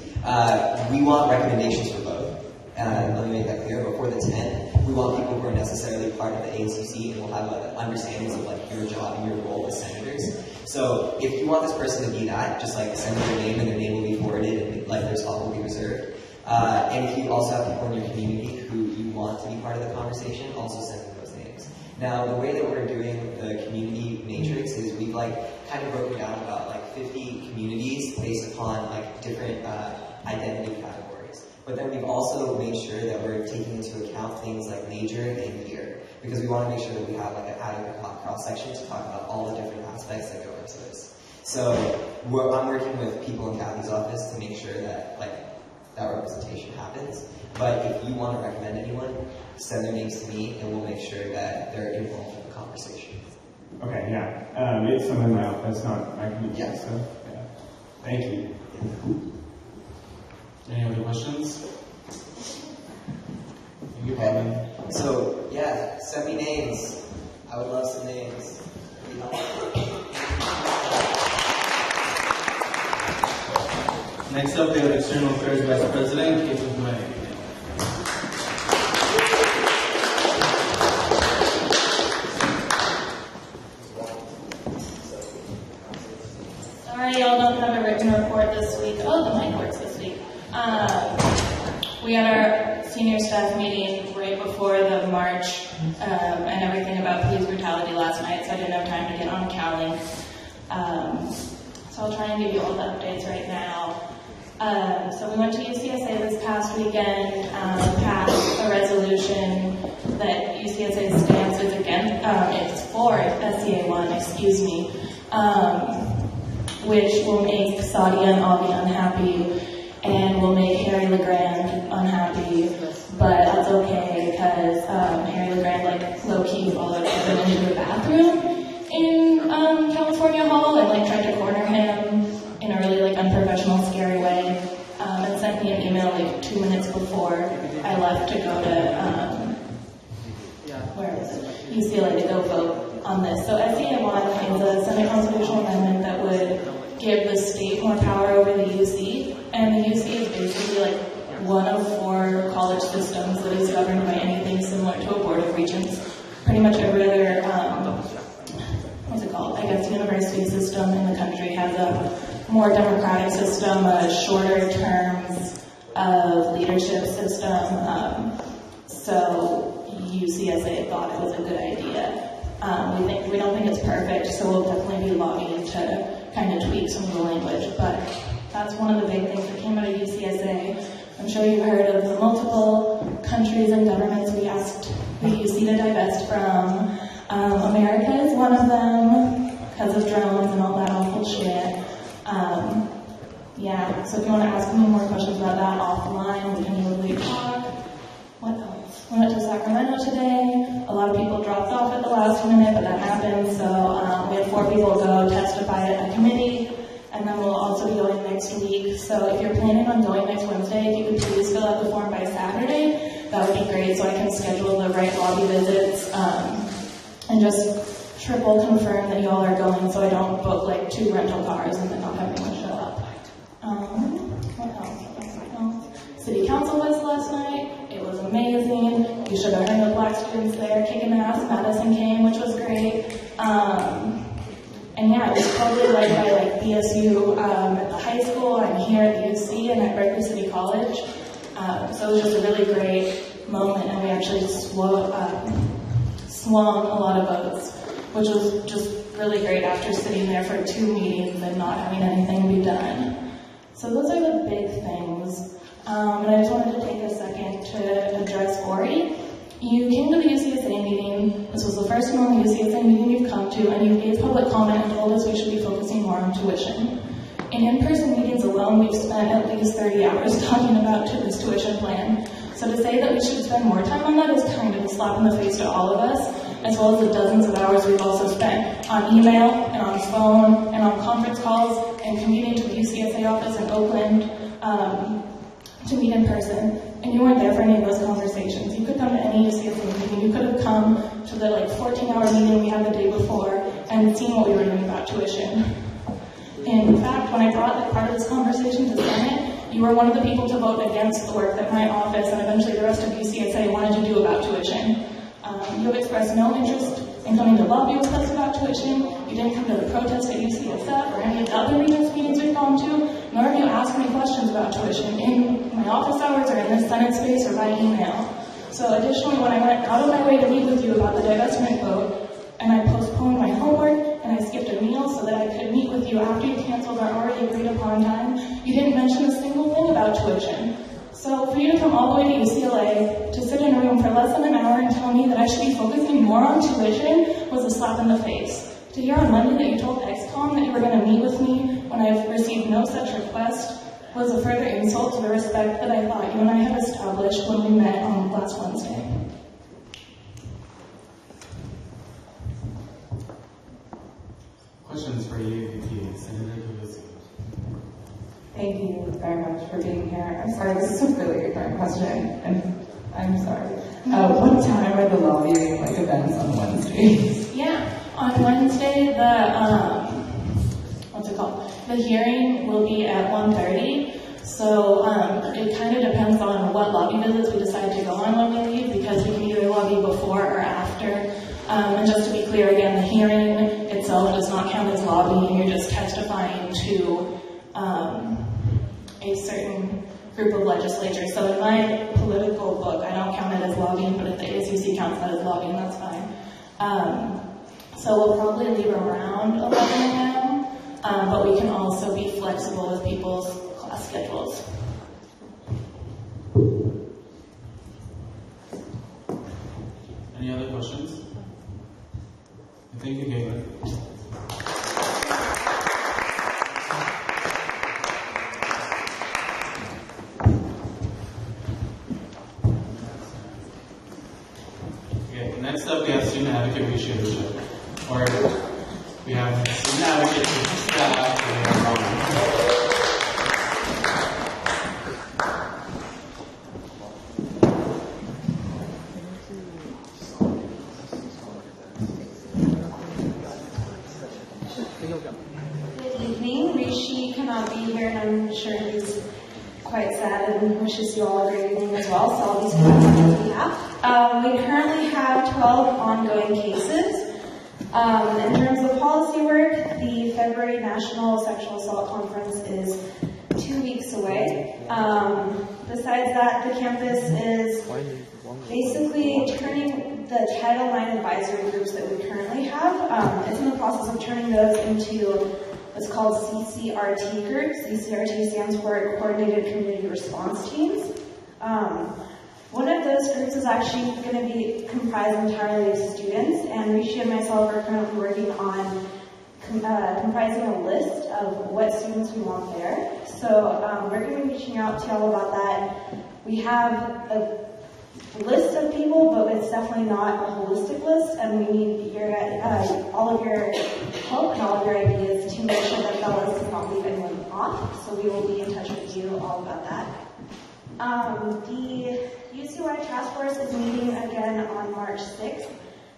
We want recommendations for both. Let me make that clear. Before the 10th, we want people who are necessarily part of the ASUC and will have understandings of like your job and your role as senators. So if you want this person to be that, just like send their name and their name will be forwarded and like their spot will be reserved. And if you also have people in your community who you want to be part of the conversation, also send them those names. Now, the way that we're doing the community matrix is we've like kind of broken down about like 50 communities based upon like different identity categories. But then we've also made sure that we're taking into account things like major and year, because we want to make sure that we have like an adequate cross-section to talk about all the different aspects that go into this. So I'm working with people in Kathy's office to make sure that like that representation happens. But if you want to recommend anyone, send their names to me and we'll make sure that they're involved in the conversation. Okay, yeah. It's someone in my office, not my community. Yeah. So, yeah. Thank you. Any other questions? Thank you, Bobby. So, yeah, send me names. I would love some names. Next up, we have External Affairs Vice President, Caitlin May. Sorry, y'all don't have a written report this week. Oh, the mic works this week. We had our senior staff meeting right before the march and everything about police brutality last night, so I didn't have time to get on Calling. So I'll try and give you all the updates right now. So we went to UCSA this past weekend, passed a resolution that UCSA's stance is against, it's for SCA1, excuse me, which will make Sadia and Avi unhappy and will make Harry LeGrand unhappy, but that's okay because Harry LeGrand like low-key followed Evan into the bathroom in California Hall and like tried to corner him in a really like unprofessional, scary way, and sent me an email like 2 minutes before I left to go to where was it? UCLA to go vote on this. So SCA1 is a Senate constitutional amendment that would give the state more power over the UC, and the UC is basically like one of 4 college systems that is governed by anything similar to a board of regents. Pretty much every other, what's it called? I guess university system in the country has a more democratic system, shorter terms of leadership system. So UCSA thought it was a good idea. We don't think it's perfect, so we'll definitely be lobbying to kind of tweak some of the language, but that's one of the big things that came out of UCSA. I'm sure you've heard of the multiple countries and governments we asked the UC to divest from. America is one of them because of drones and all that awful shit. Yeah, so if you want to ask me more questions about that offline, we can usually talk. What else? We went to Sacramento today. A lot of people dropped off at the last minute, but that happened. So we had 4 people go testify at a committee, and then we'll also be going next week. So if you're planning on going next Wednesday, if you could please fill out the form by Saturday. that would be great, so I can schedule the right lobby visits, and just triple confirm that you all are going, so I don't book like 2 rental cars and then not have anyone show up. What else? City council was last night. It was amazing. You should have heard the black students there kicking ass. Madison came, which was great. And yeah, it was totally led by like BSU at the high school. I'm here at the UC and at Berkeley City College. So it was just a really great moment, and we actually just swung a lot of votes, which was just really great after sitting there for 2 meetings and not having anything be done. So those are the big things. And I just wanted to take a second to address Ori. You came to the UCSA meeting. This was the first and only UCSA meeting you've come to, and you gave public comment and told us we should be focusing more on tuition. In in-person meetings alone, we've spent at least 30 hours talking about this tuition plan. So to say that we should spend more time on that is kind of a slap in the face to all of us, as well as the dozens of hours we've also spent on email and on phone and on conference calls and commuting to the UCSA office in Oakland to meet in person. And you weren't there for any of those conversations. You could come to any UCSA meeting. You could have come to the 14-hour meeting we had the day before and seen what we were doing about tuition. In fact, when I brought part of this conversation to Senate, you were one of the people to vote against the work that my office and eventually the rest of UCSA wanted to do about tuition. You have expressed no interest in coming to lobby with us about tuition. You didn't come to the protest at UCSF or any of the other regents meetings we've gone to, nor have you asked me questions about tuition in my office hours or in the Senate space or by email. So additionally, when I went out of my way to meet with you about the divestment vote, and I postponed my homework, and I skipped a meal so that I could meet with you after you canceled our already agreed upon time, you didn't mention a single thing about tuition. So for you to come all the way to UCLA, to sit in a room for less than an hour and tell me that I should be focusing more on tuition was a slap in the face. To hear on Monday that you told XCOM that you were going to meet with me when I've received no such request was a further insult to the respect that I thought you and I had established when we met on last Wednesday. Questions for you, VP, Senator Kavitsky. Thank you very much for being here. I'm sorry, this is a really ignorant question, and I'm sorry. What time are the lobbying events on Wednesdays? Yeah, on Wednesday, the hearing will be at 1:30. So it kind of depends on what lobby visits we decide to go on when we leave, because we can either lobby before or after. And just to be clear again, the hearing itself does not count as lobbying. You're just testifying to a certain group of legislators. So in my political book, I don't count it as lobbying, but if the ASUC counts that as lobbying, that's fine. So we'll probably leave around 11 a.m., but we can also be flexible with people's class schedules. Any other questions? Thank you, Caitlin. Okay, next up we have Student Advocate Appreciation. Or we have Student Advocate staff and Good evening. Rishi cannot be here, and I'm sure he's quite sad and wishes you all a great evening as well, so I'll be speaking on his behalf. We currently have 12 ongoing cases. In terms of policy work, the February National Sexual Assault Conference is 2 weeks away. Besides that, the campus is basically turning the Title IX advisory groups that we currently have. It's in the process of turning those into what's called CCRT groups. CCRT stands for Coordinated Community Response Teams. One of those groups is actually going to be comprised entirely of students, and Rishi and myself are currently working on comprising a list of what students we want there. So we're going to be reaching out to y'all about that. We have a list of people, but it's definitely not a holistic list, and we need all of your help and all of your ideas to make sure that that list does not leave anyone off. So we will be in touch with you all about that. The UCY Task Force is meeting again on March 6th,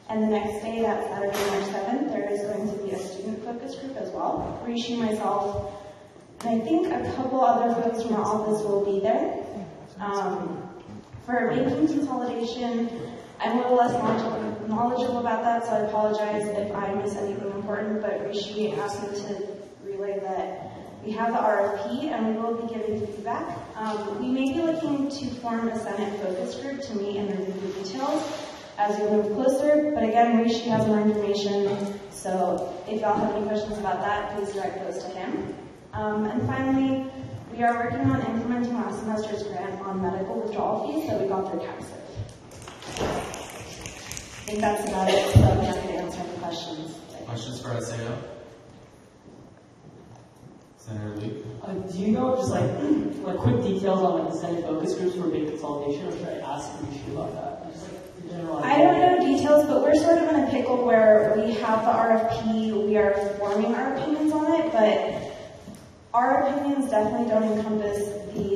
and the next day, that Saturday, March 7th, there is going to be a student focus group as well. Rishi, myself, and I think a couple other folks from our office will be there. For banking consolidation, I'm a little less knowledgeable about that, so I apologize if I miss anything important, but Rishi asked me to relay that we have the RFP and we will be giving feedback. We may be looking to form a Senate focus group to meet and review the details as we move closer, but again, Rishi has more information, so if y'all have any questions about that, please direct those to him. And finally, we are working on implementing last semester's grant on medical withdrawal fees that we got through tax. I think that's about it, so I'm happy to answer any questions. Questions for SAO? Senator Lee? Do you know just like quick details on like the Senate focus groups for bank consolidation, or should I ask Rishi about that? Just like the general idea. I don't know details, but we're sort of in a pickle where we have the RFP, we are forming our opinions on it, but our opinions definitely don't encompass the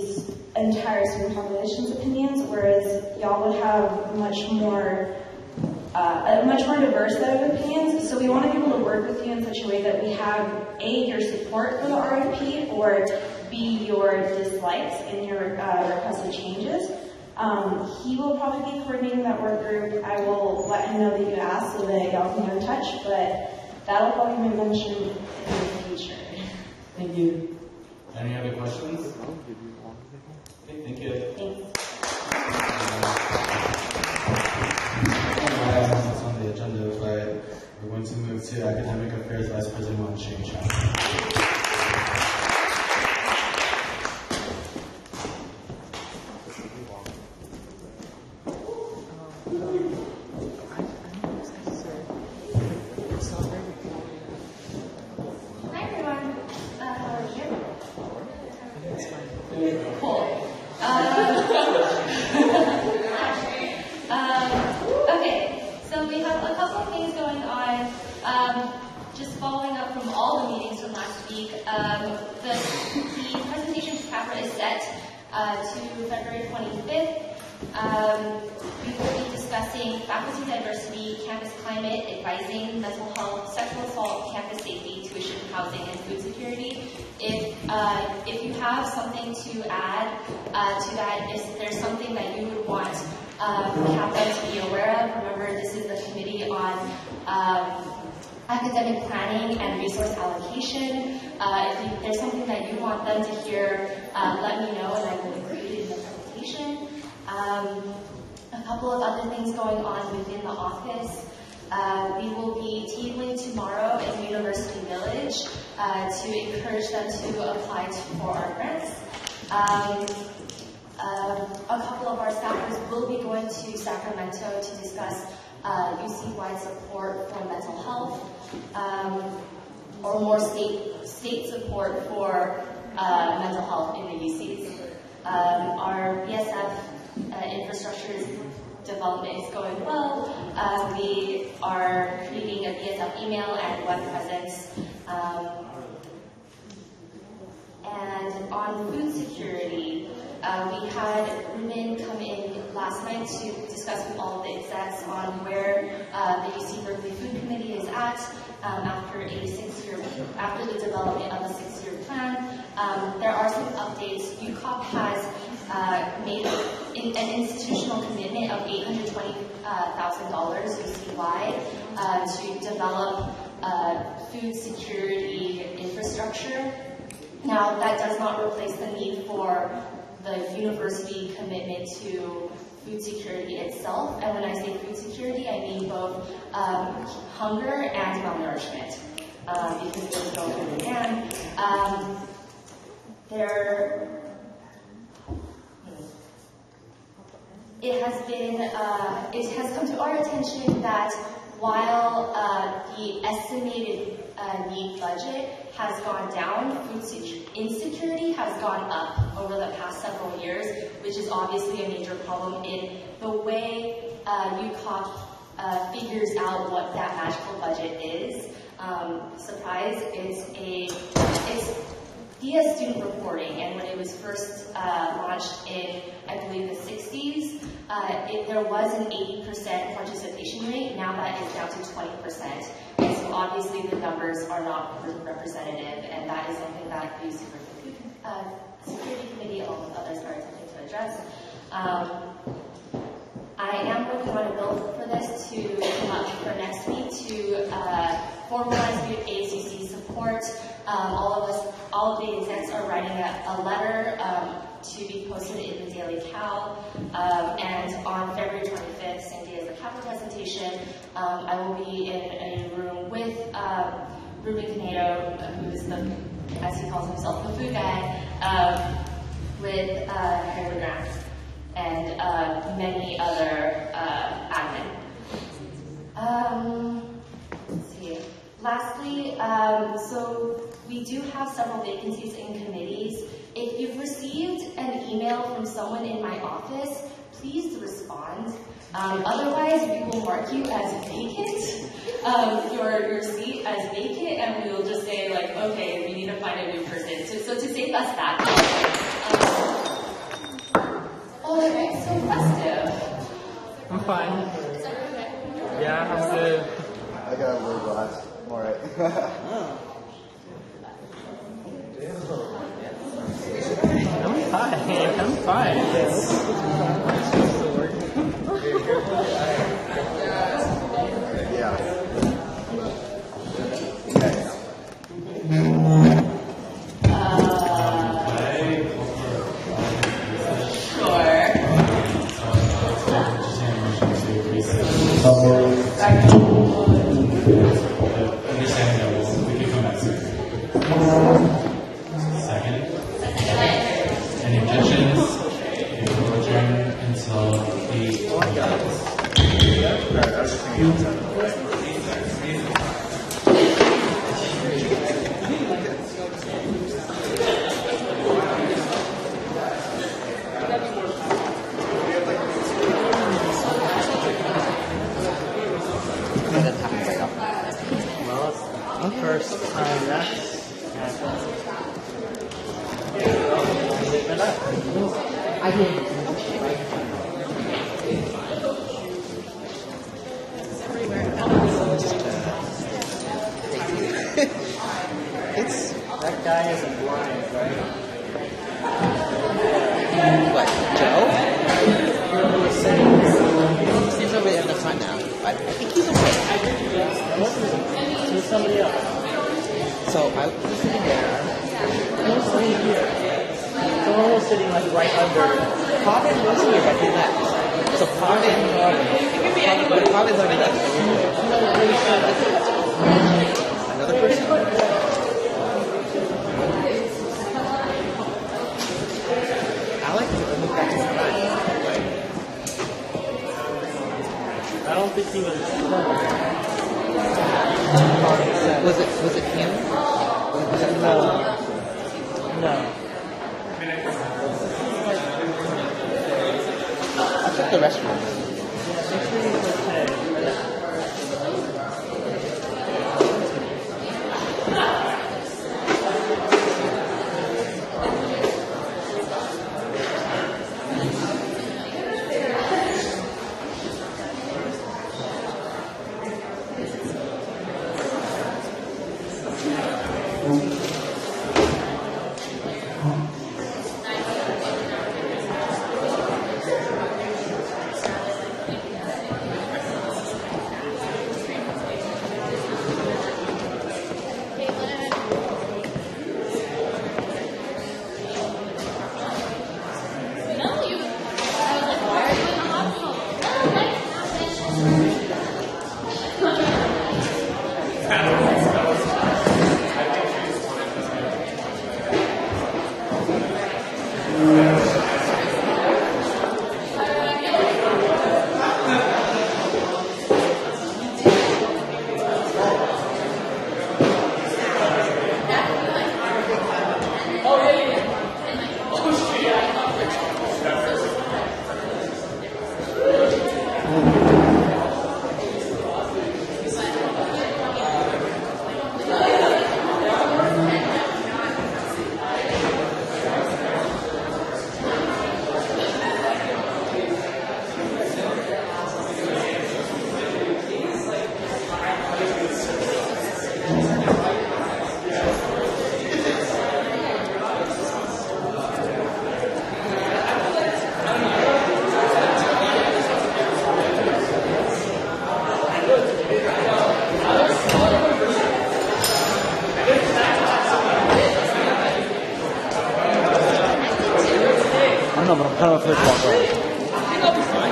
entire student population's opinions, whereas y'all would have a much more diverse set of opinions. So we want to be able to work with you in such a way that we have A, your support for the RFP, or B, your dislikes and your requested changes. He will probably be coordinating that work group. I will let him know that you asked so that y'all can get in touch, but that'll probably be mentioned in the future. Thank you. Any other questions? Okay, thank you. Thanks. That's on the agenda, but we're going to move to Academic Affairs Vice President Wan Shane. Hi everyone. How are you? Cool. Okay, so we have a couple of things going on. Just following up from all the meetings from last week, the presentation to CAFRA is set to February 25th. We will be discussing faculty diversity, campus climate, advising, mental health, sexual assault, campus safety, tuition, housing, and food security. If you have something to add to that, if there's something that you would want CAFRA to be aware of, remember this is the Committee on Academic Planning and Resource Allocation. If there's something that you want them to hear, let me know and I will include it in the presentation. A couple of other things going on within the office. We will be tabling tomorrow in University Village to encourage them to apply for our grants. A couple of our staffers will be going to Sacramento to discuss UC-wide support for mental health, or more state support for mental health in the UCs. Our BSF infrastructure development is going well. We are creating a BSF email and web presence. And on food security, we had women come in last night to discuss with all of the execs on where the UC Berkeley Food Committee is at after the development of a 6-year plan. There are some updates. UCOP has made an institutional commitment of $820,000 UC-wide to develop food security infrastructure. Now, that does not replace the need for the university commitment to food security itself. And when I say food security, I mean both hunger and malnourishment, because those go hand in hand. It has come to our attention that while the estimated need budget has gone down, food insecurity has gone up over the past several years, which is obviously a major problem in the way UCOP figures out what that magical budget is. Surprise, it's via student reporting, and when it was first launched in, I believe, the 60s, there was an 80% participation rate. Now that is down to 20%. And so obviously the numbers are not representative, and that is something that the Security Committee, along with others, are attempting to address. I am working on a bill for this to come up for next week to formalize the ASUC support. All of the execs are writing a letter to be posted in the Daily Cal, and on February 25th, same day as the Capitol presentation, I will be in a room with Ruben Canedo, who is the, as he calls himself, the food guy, with Harry Grant and many other admin. Let's see. Lastly, so we do have several vacancies in committees. If you've received an email from someone in my office, please respond. Otherwise, we will mark you as vacant, your seat as vacant, and we will just say, like, okay, we need to find a new person. So to save us that. Alright, so festive. I'm fine. Is everyone okay? Yeah, I'm good. I got a little glass. I'm alright. I'm fine. Yeah. Second. Any objections? We will adjourn until 8. First time that's I did. It's that guy isn't blind, right? What, Joe? He's over at the front now. I think he's okay. To somebody else. So I was sitting there. I was sitting here. Someone was sitting like right under. Pavin was here, but he left. So Pavin already left. Another person? Alex moved back to the front. I don't think he was. Was it him? No. I took the restroom. know, but I'm kind of afraid to walk around. I think I'll be fine.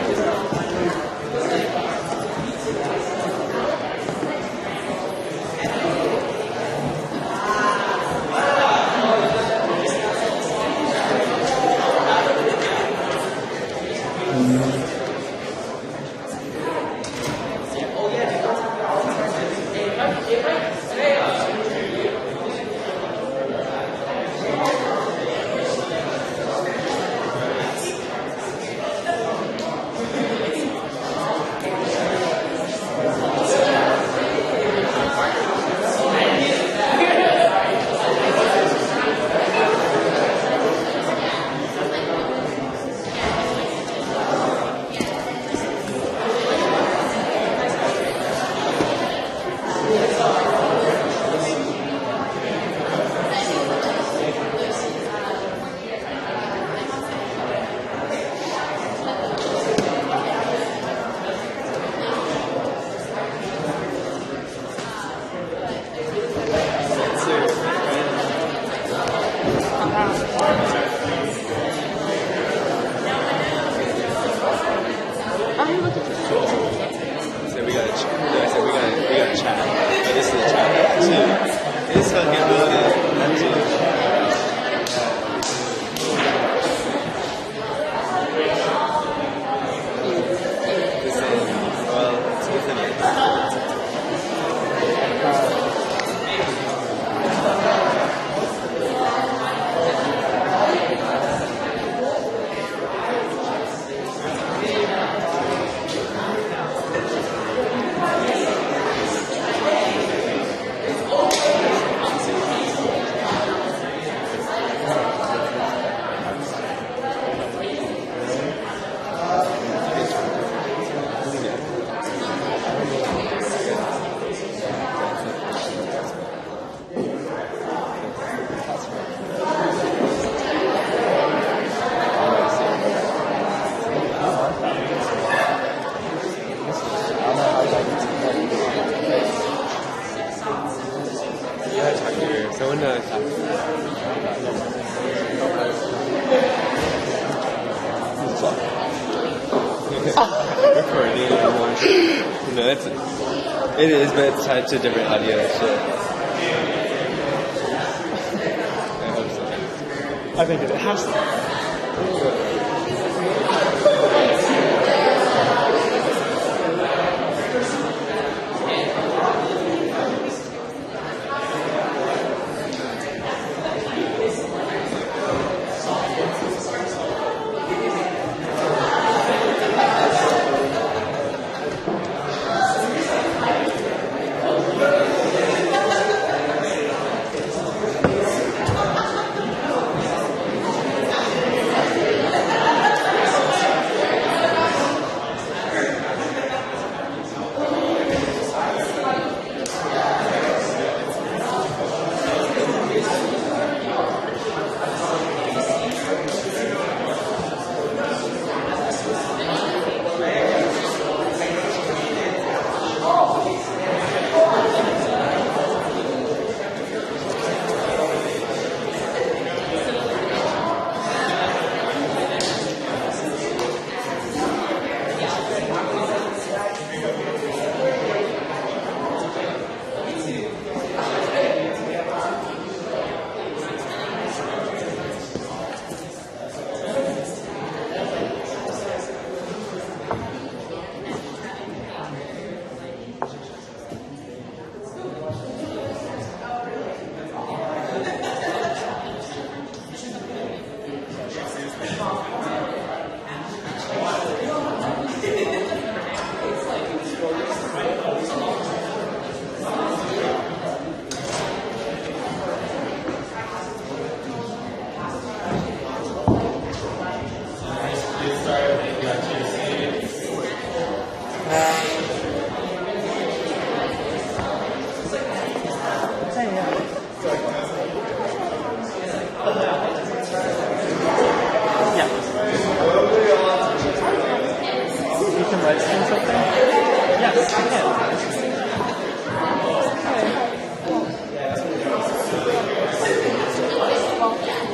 So we got a chat. But this is a chat too. It's fucking loaded. Someone recording one. No, it is, but it's tied to different audio and shit. I hope so. I think it has to.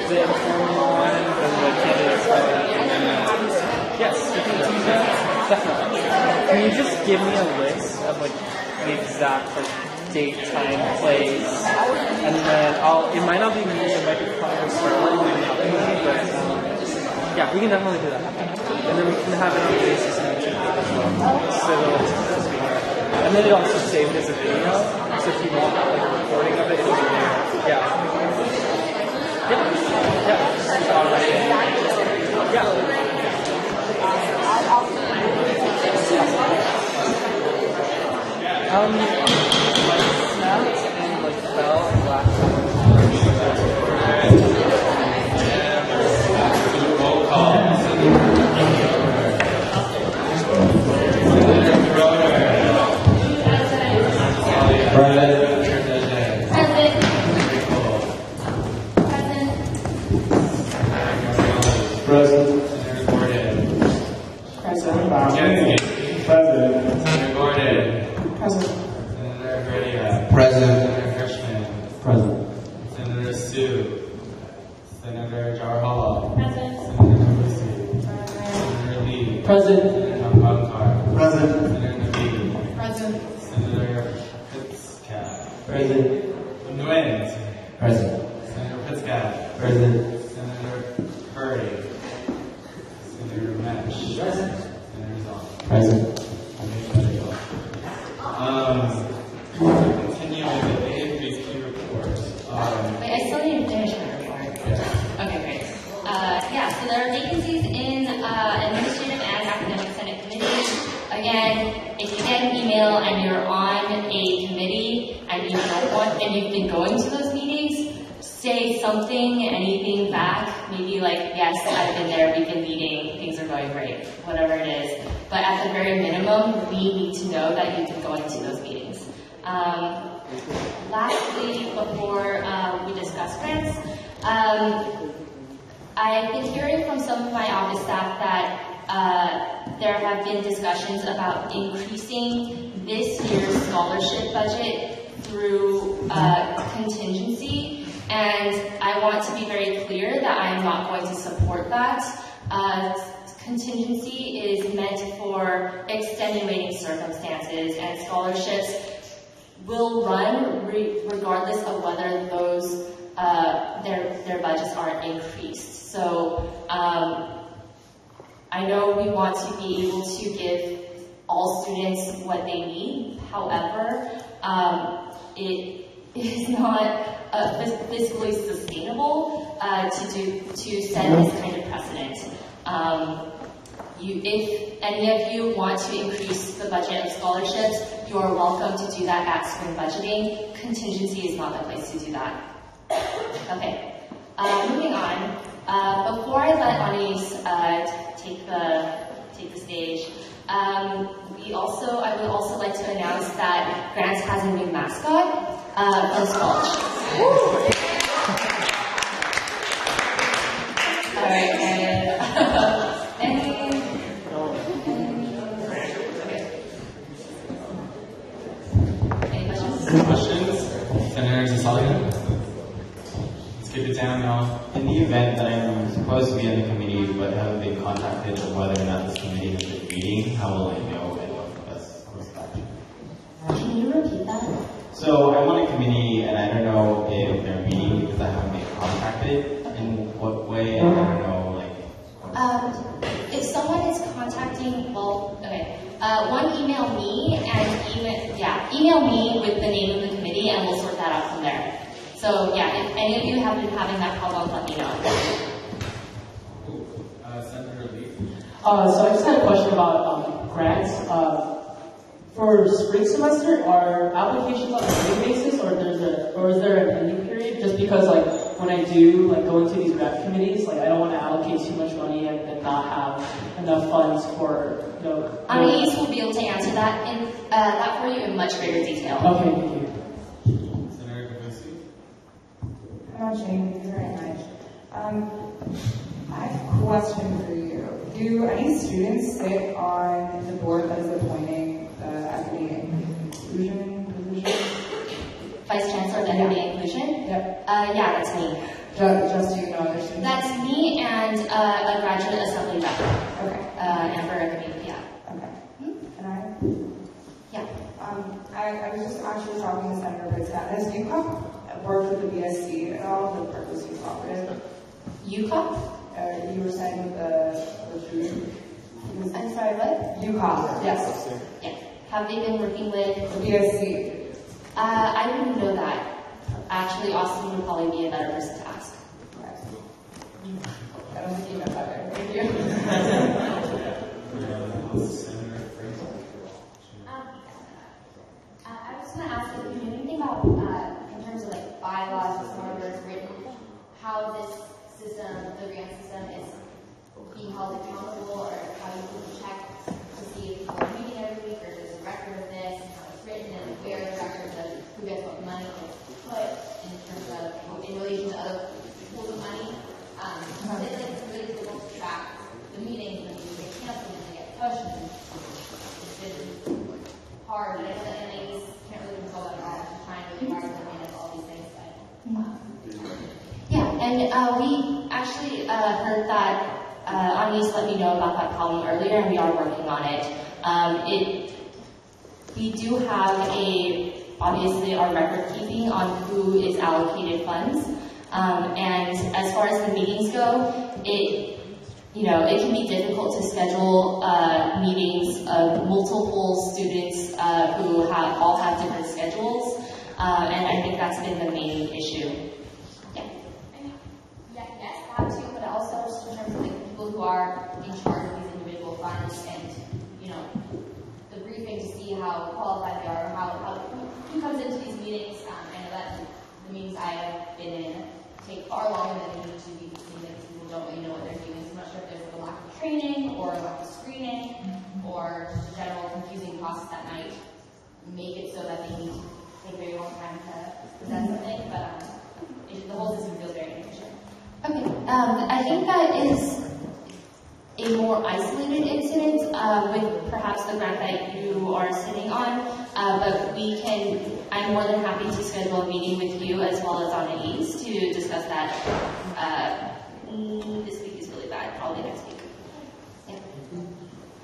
The informal one and the candidates. Definitely. Can you just give me a list of like the exact like date, time, place, and then it might not be me, it might be clients or helping me, but yeah, we can definitely do that. And then we can have it on the basis and YouTube as well. So and then it also saved as a video, so if you want like a recording of it, it'll be there. Yeah. Snapped and like fell and laughed. Roll call. Present. Senator Gordon. Present. President. Senator Gordon. Present. Senator Herdia. Present. Senator Hirschman. Present. Senator Sue. Senator Jarhala. Present. Senator Lucy. Senator Lee. Present. Senator Bangkar. Present. Senator Nabi. Present. Senator Fitzcat. Present. Nguyen. Present. Senator Fitzcat. Present. Senator Curry. Senator Mesh. Present. Senator Zong. Present. Continue with the AFBC report. Wait, I still need to finish my report. Okay, great. Yeah, so there are vacancies in administrative and academic senate committees. Again, if you get an email and you're on a committee and you don't want, and you've been going to those meetings, say something, anything back. Maybe like, yes, I've been there, we've been meeting, things are going great, whatever it is. But at the very minimum, we need to know that you've been going to those meetings. Lastly, before we discuss grants, I've been hearing from some of my office staff that there have been discussions about increasing this year's scholarship budget through contingency, and I want to be very clear that I'm not going to support that. Contingency is meant for extenuating circumstances, and scholarships will run regardless of whether those their budgets aren't increased. So I know we want to be able to give all students what they need. However, it is not fiscally sustainable to set this kind of precedent. If any of you want to increase the budget of scholarships, you are welcome to do that at spring budgeting. Contingency is not the place to do that. Okay, moving on. Before I let Anais take the stage, I would also like to announce that Grants has a new mascot, post-college. All right, Any questions? Senator Zasalian? Let's keep it down, y'all. In the event that I'm supposed to be on the committee but haven't been contacted on whether or not this committee has been meeting, how will I know and what best course of action? Can you repeat that? So I'm on a committee and I don't know if they're meeting because I haven't been contacted. In what way? I don't know, if someone is contacting, one, email me and email me with the name of the committee and we'll sort that out from there. So yeah, if any of you have been having that problem, let me know. Senator Lee? So I just had a question about grants. For spring semester, are applications on a daily basis, or is there a pending period? Just because when I do go into these grant committees, I don't want to allocate too much money and not have enough funds for Anais will be able to answer that for you in much greater detail. Okay, thank you. Senator Kavusi? Hello, Jane. Thank you very much. I have a question for you. Do any students sit on the board that is appointing the equity and inclusion position? Vice Chancellor of Equity and Inclusion? Yep. Yeah, that's me. Just so you know, other students? That's me and a graduate assembly rep. Okay. Amber Equity, yeah. Okay. UCOP worked with the BSC at all, the Berkeley Youth Cooperative? UCOP? You were saying with the I'm sorry, what? UCOP, yes. Yeah. Have they been working with the BSC? I didn't know that. Actually, Austin would probably be a better person to ask. I don't think you know better. Thank you. I was going to ask if you knew anything about, in terms of like bylaws or orders written, how this system, the grant system, is being held accountable, or how you can check to see if people are meeting every week, or there's a record of this, and how it's written, and where the record of who gets what money is put in terms of, in relation to other pools of money. It's really difficult to track the meetings, and they get canceled, and they get pushed, and it's been hard. And they can't really control that at all. I'm trying really hard to manage all these things, but yeah. And we actually heard that Ani's let me know about that problem earlier, and we are working on it. We do have obviously our record keeping on who is allocated funds, and as far as the meetings go, it can be difficult to schedule meetings of multiple students who all have different schedules, and I think that's been the main issue. Yes, that too, but also just in terms of the people who are in charge of these individual funds, and the briefing to see how qualified they are, or who comes into these meetings. I know that the meetings I have been in take far longer than they need to be, because people don't really know what they're doing. So I'm not sure if there's a lack of training, or a lack of screening, or just a general confusing process that might make it so that they need to take a very long time to present something, but the whole system feels very inefficient. Okay, I think that is a more isolated incident with perhaps the grant that you are sitting on, but I'm more than happy to schedule a meeting with you as well as on the East to discuss that. This week is really bad, probably next week. Yeah.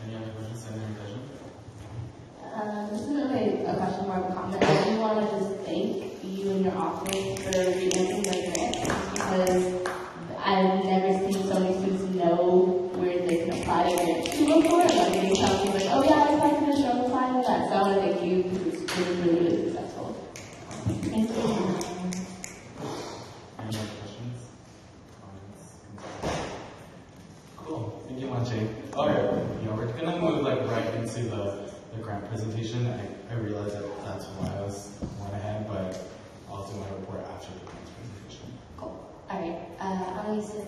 Any other questions? This isn't really a question, more of a comment. I do want to just thank you and your office for re-answering the grant, because I've never seen so many students know where they can apply to grants to before. Like, they tell me, like, oh yeah, I applied for this, I'm applying to that. So I want to thank you, because it's really, really successful. Thank you. Any other questions? Cool. Thank you much, Jake. Okay, we're gonna move right into the grant presentation. I realize that's why I went ahead, but I'll do my report after the grant presentation. Cool. All right. Annalisa.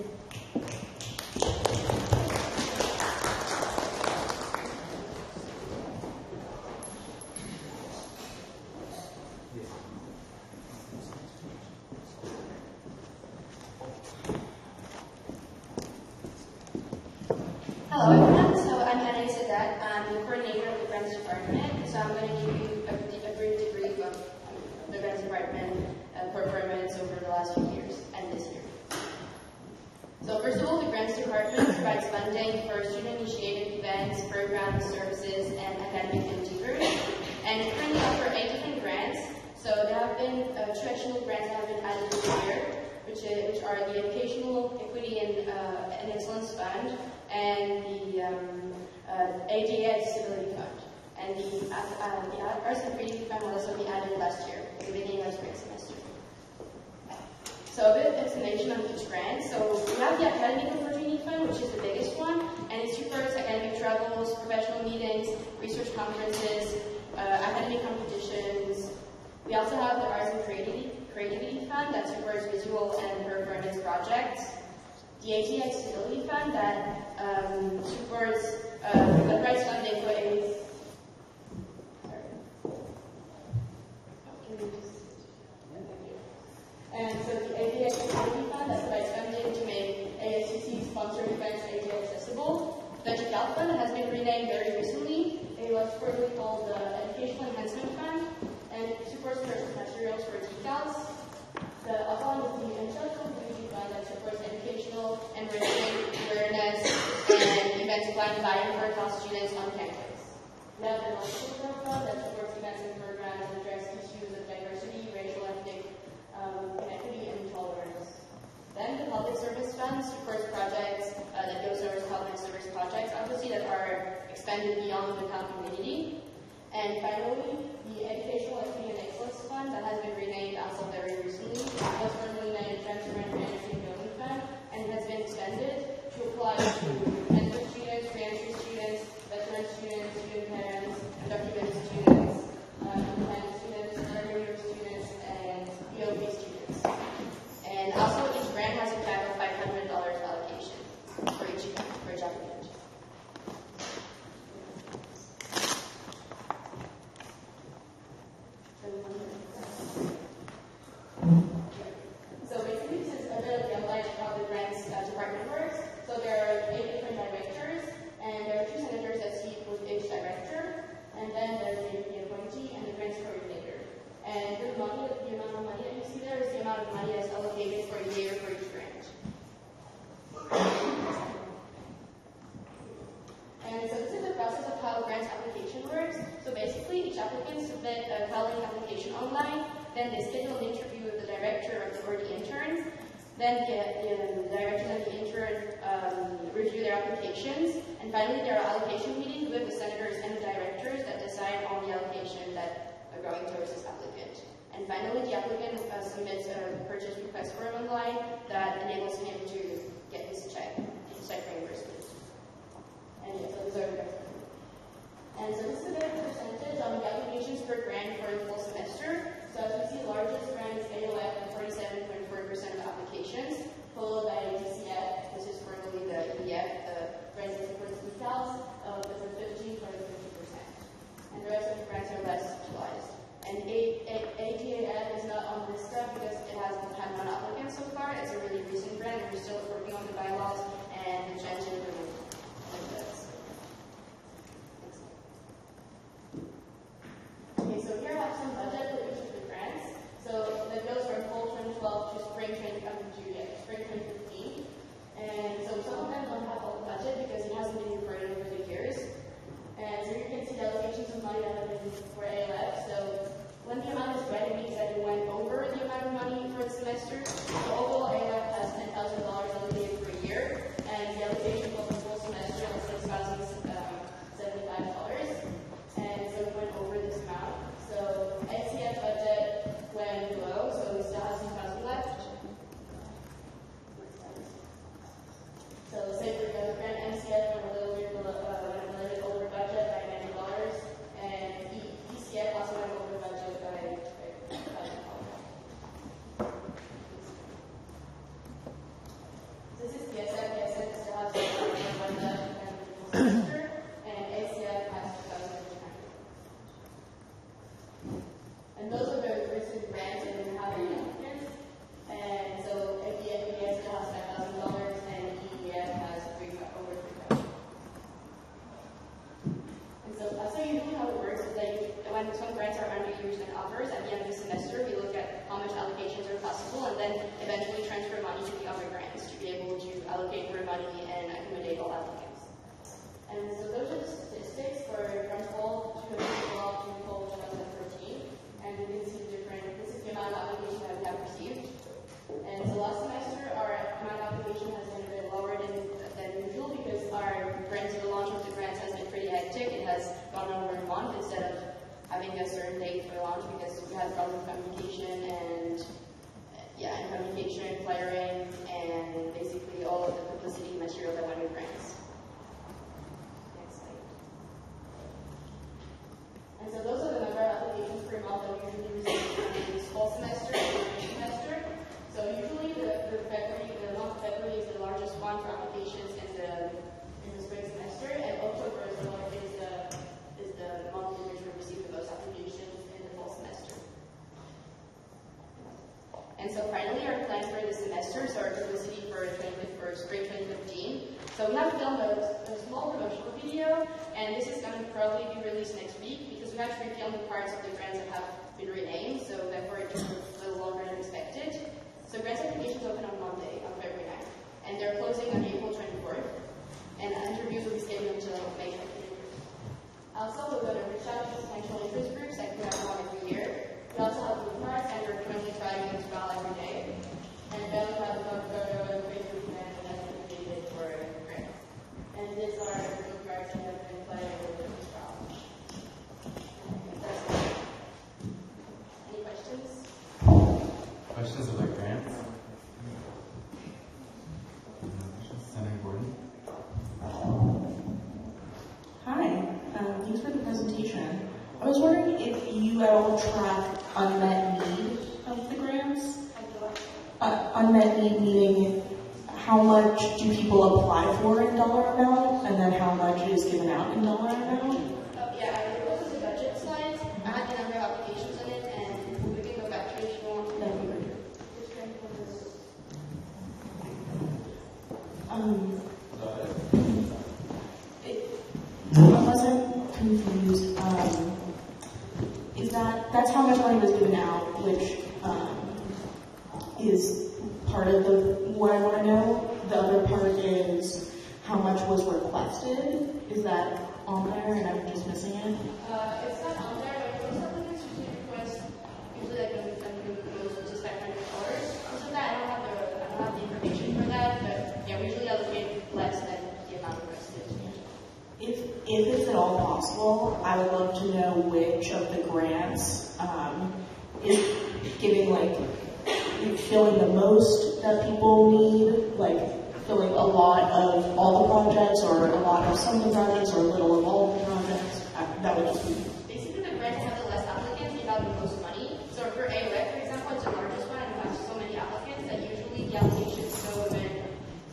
Hello everyone, so I'm Annalisa Dutt. I'm the coordinator of the Grants Department, so I'm going to give you a brief debrief of the Grants Department performance over the last few years and this year. So first of all, the Grants Department provides funding for student-initiated events, programs, services, and academic endeavors, and it currently offers 8 different grants. So there have been 2 additional grants that have been added this year, which are the Educational Equity and Excellence Fund, and the ADA Disability Fund. And the Arts and Creativity Fund will also be added last year, at the beginning of the spring semester. So a bit of explanation on each grant. So we have the Academic Opportunity Fund, which is the biggest one, and it supports academic travels, professional meetings, research conferences, academic competitions. We also have the Arts and Creativity Fund that supports visual and performance projects. The ATX Disability Fund that supports provides funding for and so the ATX Disability Fund that provides funding to make ASUC sponsored events ATA accessible. The EduCal Fund has been renamed very recently. It was formerly called the Educational Enhancement Fund, and it supports materials for decals. The other one is the Intellectual Community Fund that supports educational and awareness and events planned by and for college students on campus. We have the Multicultural Fund that supports events and programs that address issues of diversity, racial, ethnic, equity, and tolerance. Then the public service fund supports projects that goes towards public service projects, obviously that are expanded beyond the town community. And finally, the Educational Equity and Excellence Fund that has been renamed as of very recently was formerly named Transparent Management Building Fund and has been extended to apply to entrance students, re-entry students, veteran students, student parents, undocumented students, independent students, third year students, and EOP students. And also each grant has a cap of $500 allocation for each applicant. So basically this is a bit of the outline of how the grants department works. So there are 8 different directors, and there are 2 senators that seat with each director, and then there's the appointee and the grants coordinator. And the amount of money that you see there is the amount of money that's allocated for a year for each grant. And so this is the process of how grants application works. So basically, each applicant submit a filing application online, then they schedule an interview with the director or the interns, then the director and the intern review their applications, and finally there are allocation meetings with the senators and the directors that decide on the allocation that are going towards this applicant. And finally, the applicant submits a purchase request form online that enables him to get his check reimbursement. And yeah, so those are the And so this is a bit of a percentage on the applications per grant for the full semester. So as you see, the largest grant is AOF at 47.4% of applications, followed by DCF, which is formerly the EDF, the grants that supports details, with a 15 to 50%. And the rest of the grants are less utilized. And AGAF is not on this stuff because it hasn't had 1 applicant so far. It's a really recent grant, and we're still working on the bylaws and the changing of the Okay, so here I have some budget for each of the grants. So that goes from fall 2012 to spring 2015. And so some of them don't have all the budget because it hasn't been reported over the years. And so you can see the allocations of money that have been for ALF. So when the amount is red, it means that it went over the amount of money for the semester. So overall, ALF has $10,000 allocated per year, and the allocation for the full semester was $6,075. And so it went over this amount. So NCF budget went low, so we still have some thousand left. So say for the other grant, NCF went a little bit over budget by $90, and ECF also went over budget by $1,000. This is PSF. PSF still has some budget and semester, and ACF has 2,000. And those are the recent grants that didn't have any applicants. And so APS still has $5,000 and EDF has over $3,000. And so that's how usually how it works is that when some grants are underused and offers, at the end of the semester, we look at how much allocations are possible and then eventually transfer money to the other grants to be able to allocate more money and accommodate all applicants. And so those are the statistics for from fall 2012 to fall 2013. And you can see the different, this is the amount of application that we have received. And so last semester, our amount of application has been a bit lower than usual because our grants, the launch of the grants has been pretty hectic. It has gone over a month instead of having a certain date for launch because we had problem with communication and flyering, and basically all of the publicity material that went with grants. Next slide. And so those are the number of applications per month that we usually receive in this fall semester and spring semester. So usually the month of February is the largest one for applications in the spring semester, and October is the month in which we receive the most applications in the fall semester. And so finally, our plan for the semester, so our publicity for spring 2015. So we have filmed a small promotional video, and this is going to probably be released next week because we have to refilm the parts of the grants that have been renamed, so therefore it took a little longer than expected. So grants applications open on Monday, on February 9th, and they're closing on April 24th, and interviews will be scheduled until May 23rd. Also, we're going to reach out to potential interest groups like we have one every year. We also have blue cards, and we're currently trying to file was wondering if you at all track unmet need of the grants? Unmet need meaning how much do people apply for in dollar amount, and then how much is given out in dollar amount? Yeah, I looked at the budget slides. I had the number of applications in it, and we can go back to it if you want. That'd be great. Unless I'm confused, is that's how much money was given out, which is part of what I want to know. The other part is how much was requested. Is that on there and I'm just missing it? It's not on there, but most applicants usually request usually like the most, which is $500. Most of that, I don't have the information for that, but yeah, we usually allocate less than the amount requested. If it's at all possible, I would love to know which of the grants is giving filling the most that people need, like filling a lot of all the projects, or a lot of some of the projects, or a little of all the projects. That would just be. Basically, the grants have the less applicants, you have the most money. So for AOF, for example, it's the largest one, and it has so many applicants that usually the applications go in.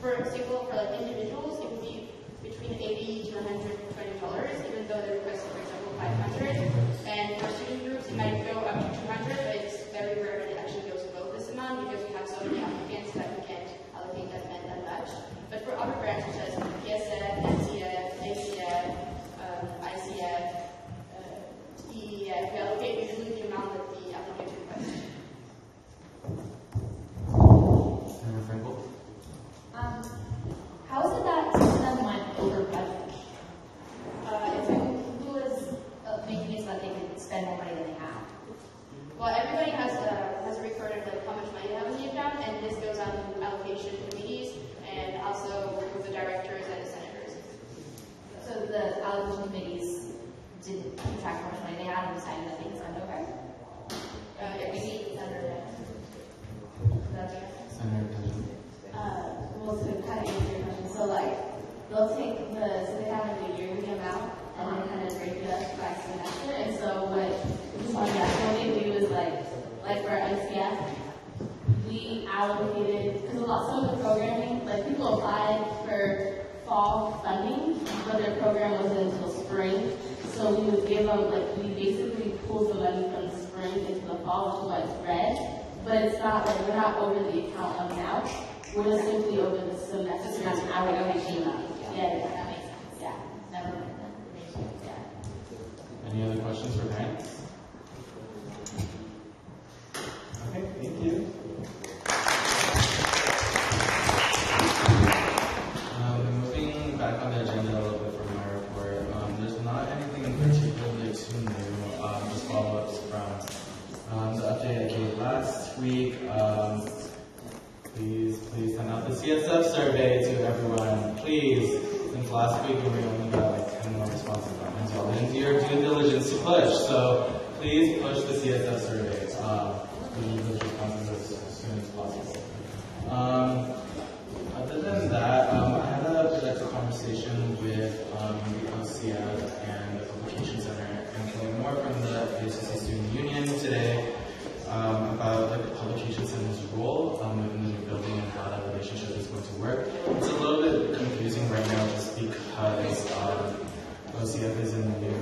For individuals, it would be between $80 to $120, even though they requested, for example, $500. And for student groups, it might go up to $200, but it's very rare that it actually goes above this amount because we have so many applicants that we can't allocate that much. But for other grants such as PSF, NCF, ACF, ICF, TEF, we allocate usually the amount that the applicant requests. Senator Frankel? How is it that some of them went over budget? Who was making it so that they could spend more money than they have? Well, everybody has a record of how much money they have in the account, and this goes on to allocation committees and also with the directors and the senators. So the allocation committees didn't keep track of how much money they had and decided that they could spend over? Maybe Senator Well, to kind of answer your question, so they'll take so they have a yearly amount and then kind of break it up by semester. And so what they do is like for ICF, we allocated, because some of the programming, people applied for fall funding, but their program wasn't until spring. So we would give them, we basically pull the money from the spring into the fall, which is red. But it's not we're not over the account amount. We're just simply over the semester. It's not allocation. Yeah, that makes sense. Yeah, never mind. Yeah. Any other questions for grants? Okay, thank you. Moving back on the agenda a little bit for my report, there's not anything particularly too new, just follow-ups from the update I gave last week. Please send out the CSF survey to everyone. Please, since last week we only got 10 more responses on it. So we'll do your due diligence to push. So please push the CSF survey. We need those responses as soon as possible. Other than that, I had a productive conversation with the OCF and the Publication Center and Kelly Moore from the ASUC Student Union today about the Publication Center's role within the new building and how that relationship is going to work. It's a little bit confusing right now just because OCF is in the new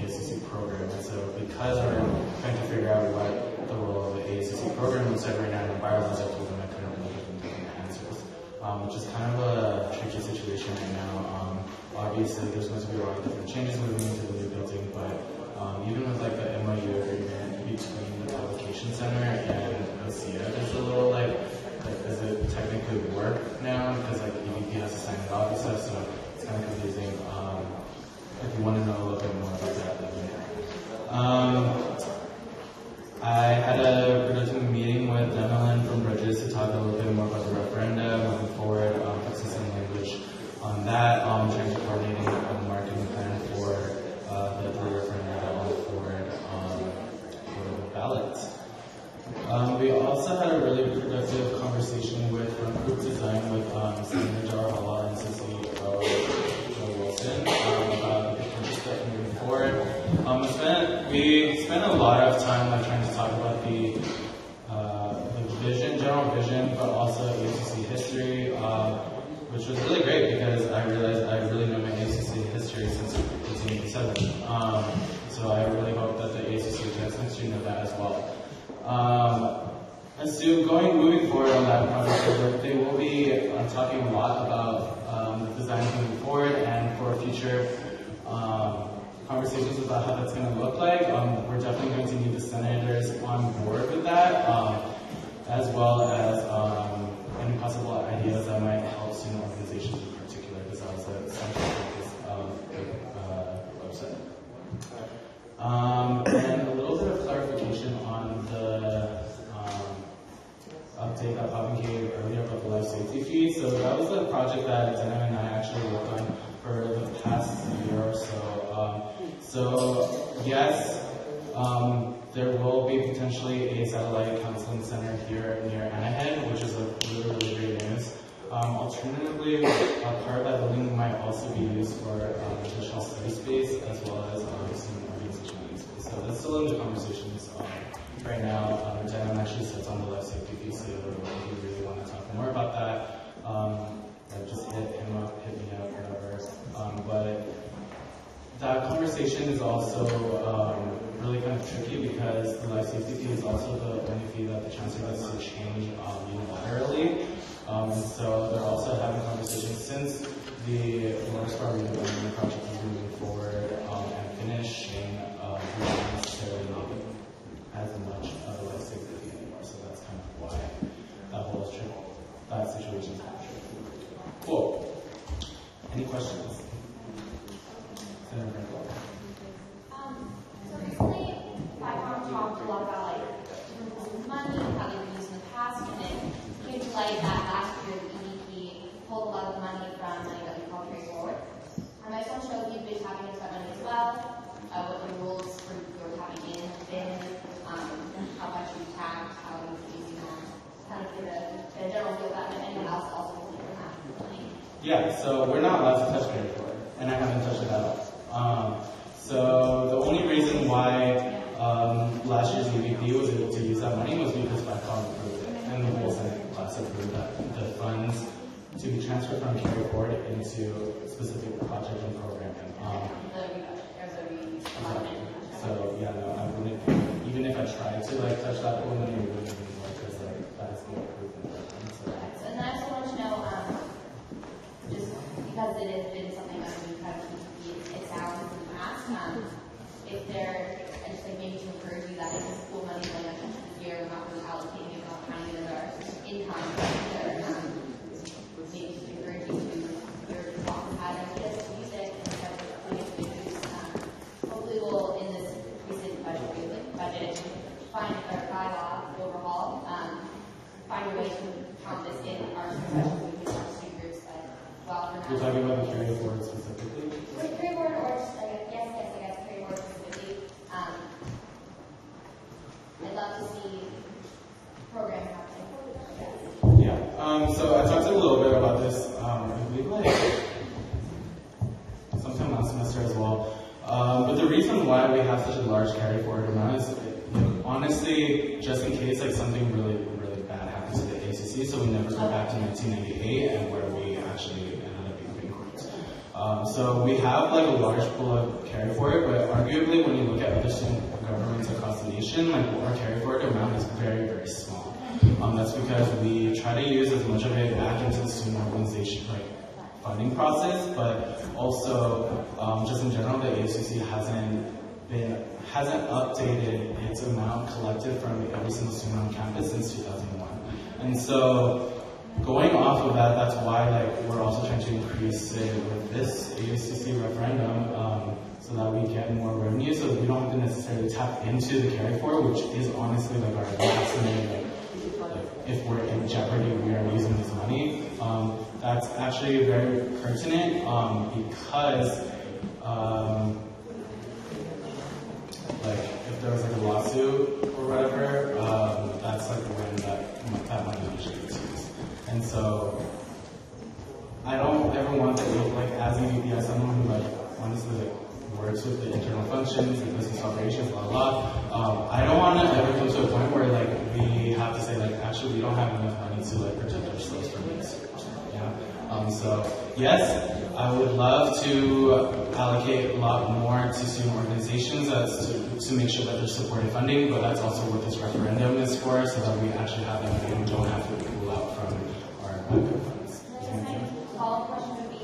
ASUC program, and so because we're trying to figure out what the role of the ASUC program looks like right now, and environments I told them I couldn't really give them different answers, which is kind of a tricky situation right now. Obviously, there's going to be a lot of different changes moving into the new building, but even with the MOU agreement between the Publication Center and OCF, it's a little does it technically work now? Because EVP has to sign it off and stuff, so it's kind of confusing. If you want to know a little bit more about that, let me know. I had a productive meeting with Emmeline from Bridges to talk a little bit more about the referendum, moving forward, fixing some language on that, trying to coordinate a marketing plan for the referendum that went forward for the ballot. We also had a really productive conversation with group design with Senator Jarhala and Cecily Wilson. We spent a lot of time trying to talk about the vision, general vision, but also ASUC history, which was really great because I realized I really know my ASUC history since 1887. So I really hope that the ASUC transmits you know that as well. Moving forward on that project, they will be talking a lot about the design moving forward and for future conversations about how that's going to look like. We're definitely going to need the senators on board with that, as well as any possible ideas that might help student organizations in particular, because that was the central focus of the website. And a little bit of clarification on the update that Pavin gave earlier about the life safety feed. So that was a project that Denim and I actually worked on for the past year or so. So yes, there will be potentially a satellite counseling center here near Anaheim, which is a really great news. Alternatively, part of that building might also be used for additional study space as well as student organization space. So that's still in the conversations right now. Denim actually sits on the life safety piece, so if you really want to talk more about that, just hit him up, hit me up, whatever. But that conversation is also really kind of tricky because the life safety fee is also the only fee that the chancellor gets to change unilaterally. So they're also having conversations since the North Star redevelopment project is moving forward and finishing. We don't necessarily need as much of a life safety fee anymore. So that's kind of why that situation is kind of tricky. Cool. Any questions? So recently, Viacom talked a lot about different pools of money, how they were used in the past, and it came to light that last year the EDP pulled a lot of money from money that we call carry forward. I just want to show if you've been tapping into that money as well, what the rules for your tapping in have been, how much you tapped, how you're using that, kind of get a general feel about it, and anyone else also will from that money. Yeah, so we're not allowed to touch carry forward, and I haven't touched it at all. So the only reason why last year's EVP was able to use that money was because Viacom approved it, and the whole Senate class approved that the funds to be transferred from carry forward into specific project and programming. So yeah, no, I wouldn't. Even if I tried to touch that pool money, it wouldn't even work because that is the improvement. And I also want to know, just because it has been something that we've kind of it's out in the past, if there, I just maybe to encourage you that if this pool money going up this year, we're not really allocating it, we're not counting it as our income, maybe to encourage you to your walk pad ideas to use it and start putting it to good use. Hopefully we'll, in this recent budget, find a bylaw overhaul, find a way to count this in our student groups. You're talking about the carry forward specifically? With carry forward or just, yes, carry forward specifically. I'd love to see programs happening. Yeah, so I talked a little bit about this, I believe sometime last semester as well. But the reason why we have such a large carry forward amount is, honestly, just in case something really bad happens to the ACC, so we never go back to 1998 and where we actually ended up being bankrupt. So we have a large pool of carry forward, but arguably when you look at other student governments across the nation, our carry forward amount is very small. That's because we try to use as much of it back into the student organization funding process, but also just in general, the ASUC hasn't updated its amount collected from every single student on campus since 2001. And so going off of that, that's why we're also trying to increase it with this ASUC referendum so that we get more revenue, so that we don't have to necessarily tap into the carry forward, which is honestly our last minute. If we're in jeopardy, we are using this money. That's actually very pertinent because if there was a lawsuit or whatever, that's when that money usually gets used. And so I don't ever want to look as EVP as someone who honestly works with the internal functions, the business operations, blah, blah. I don't want to ever come to a point where like we have to say like, actually we don't have enough money to like protect ourselves from this. Yeah. So yes, I would love to allocate a lot more to student organizations to make sure that they're supporting funding, but that's also what this referendum is for, so that we actually have that money and don't have to pull out from our backup funds. Follow-up question would be,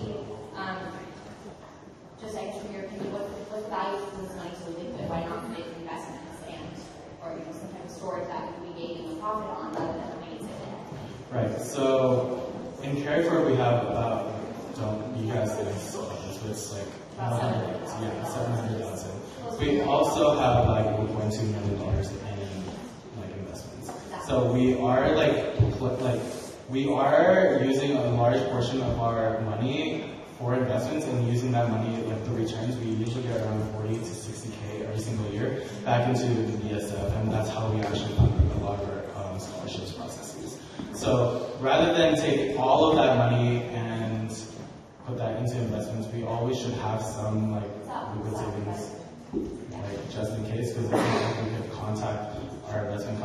just like from your opinion, what's the value of this money so liquid? Why not make investments or some type of storage that would be gaining a profit on rather than remains in it? Right. So in Carryford we have about, you guys didn't saw this, but it's like 700,000. We also have like $1.2 million in like investments. So we are we are using a large portion of our money for investments, and using that money, like the returns, we usually get around 40 to 60K every single year back into the BSF, and that's how we actually fund a lot of our scholarships processes. So rather than take all of that money and put that into investments, we always should have some like liquid savings, like just in case, because if we could contact our investment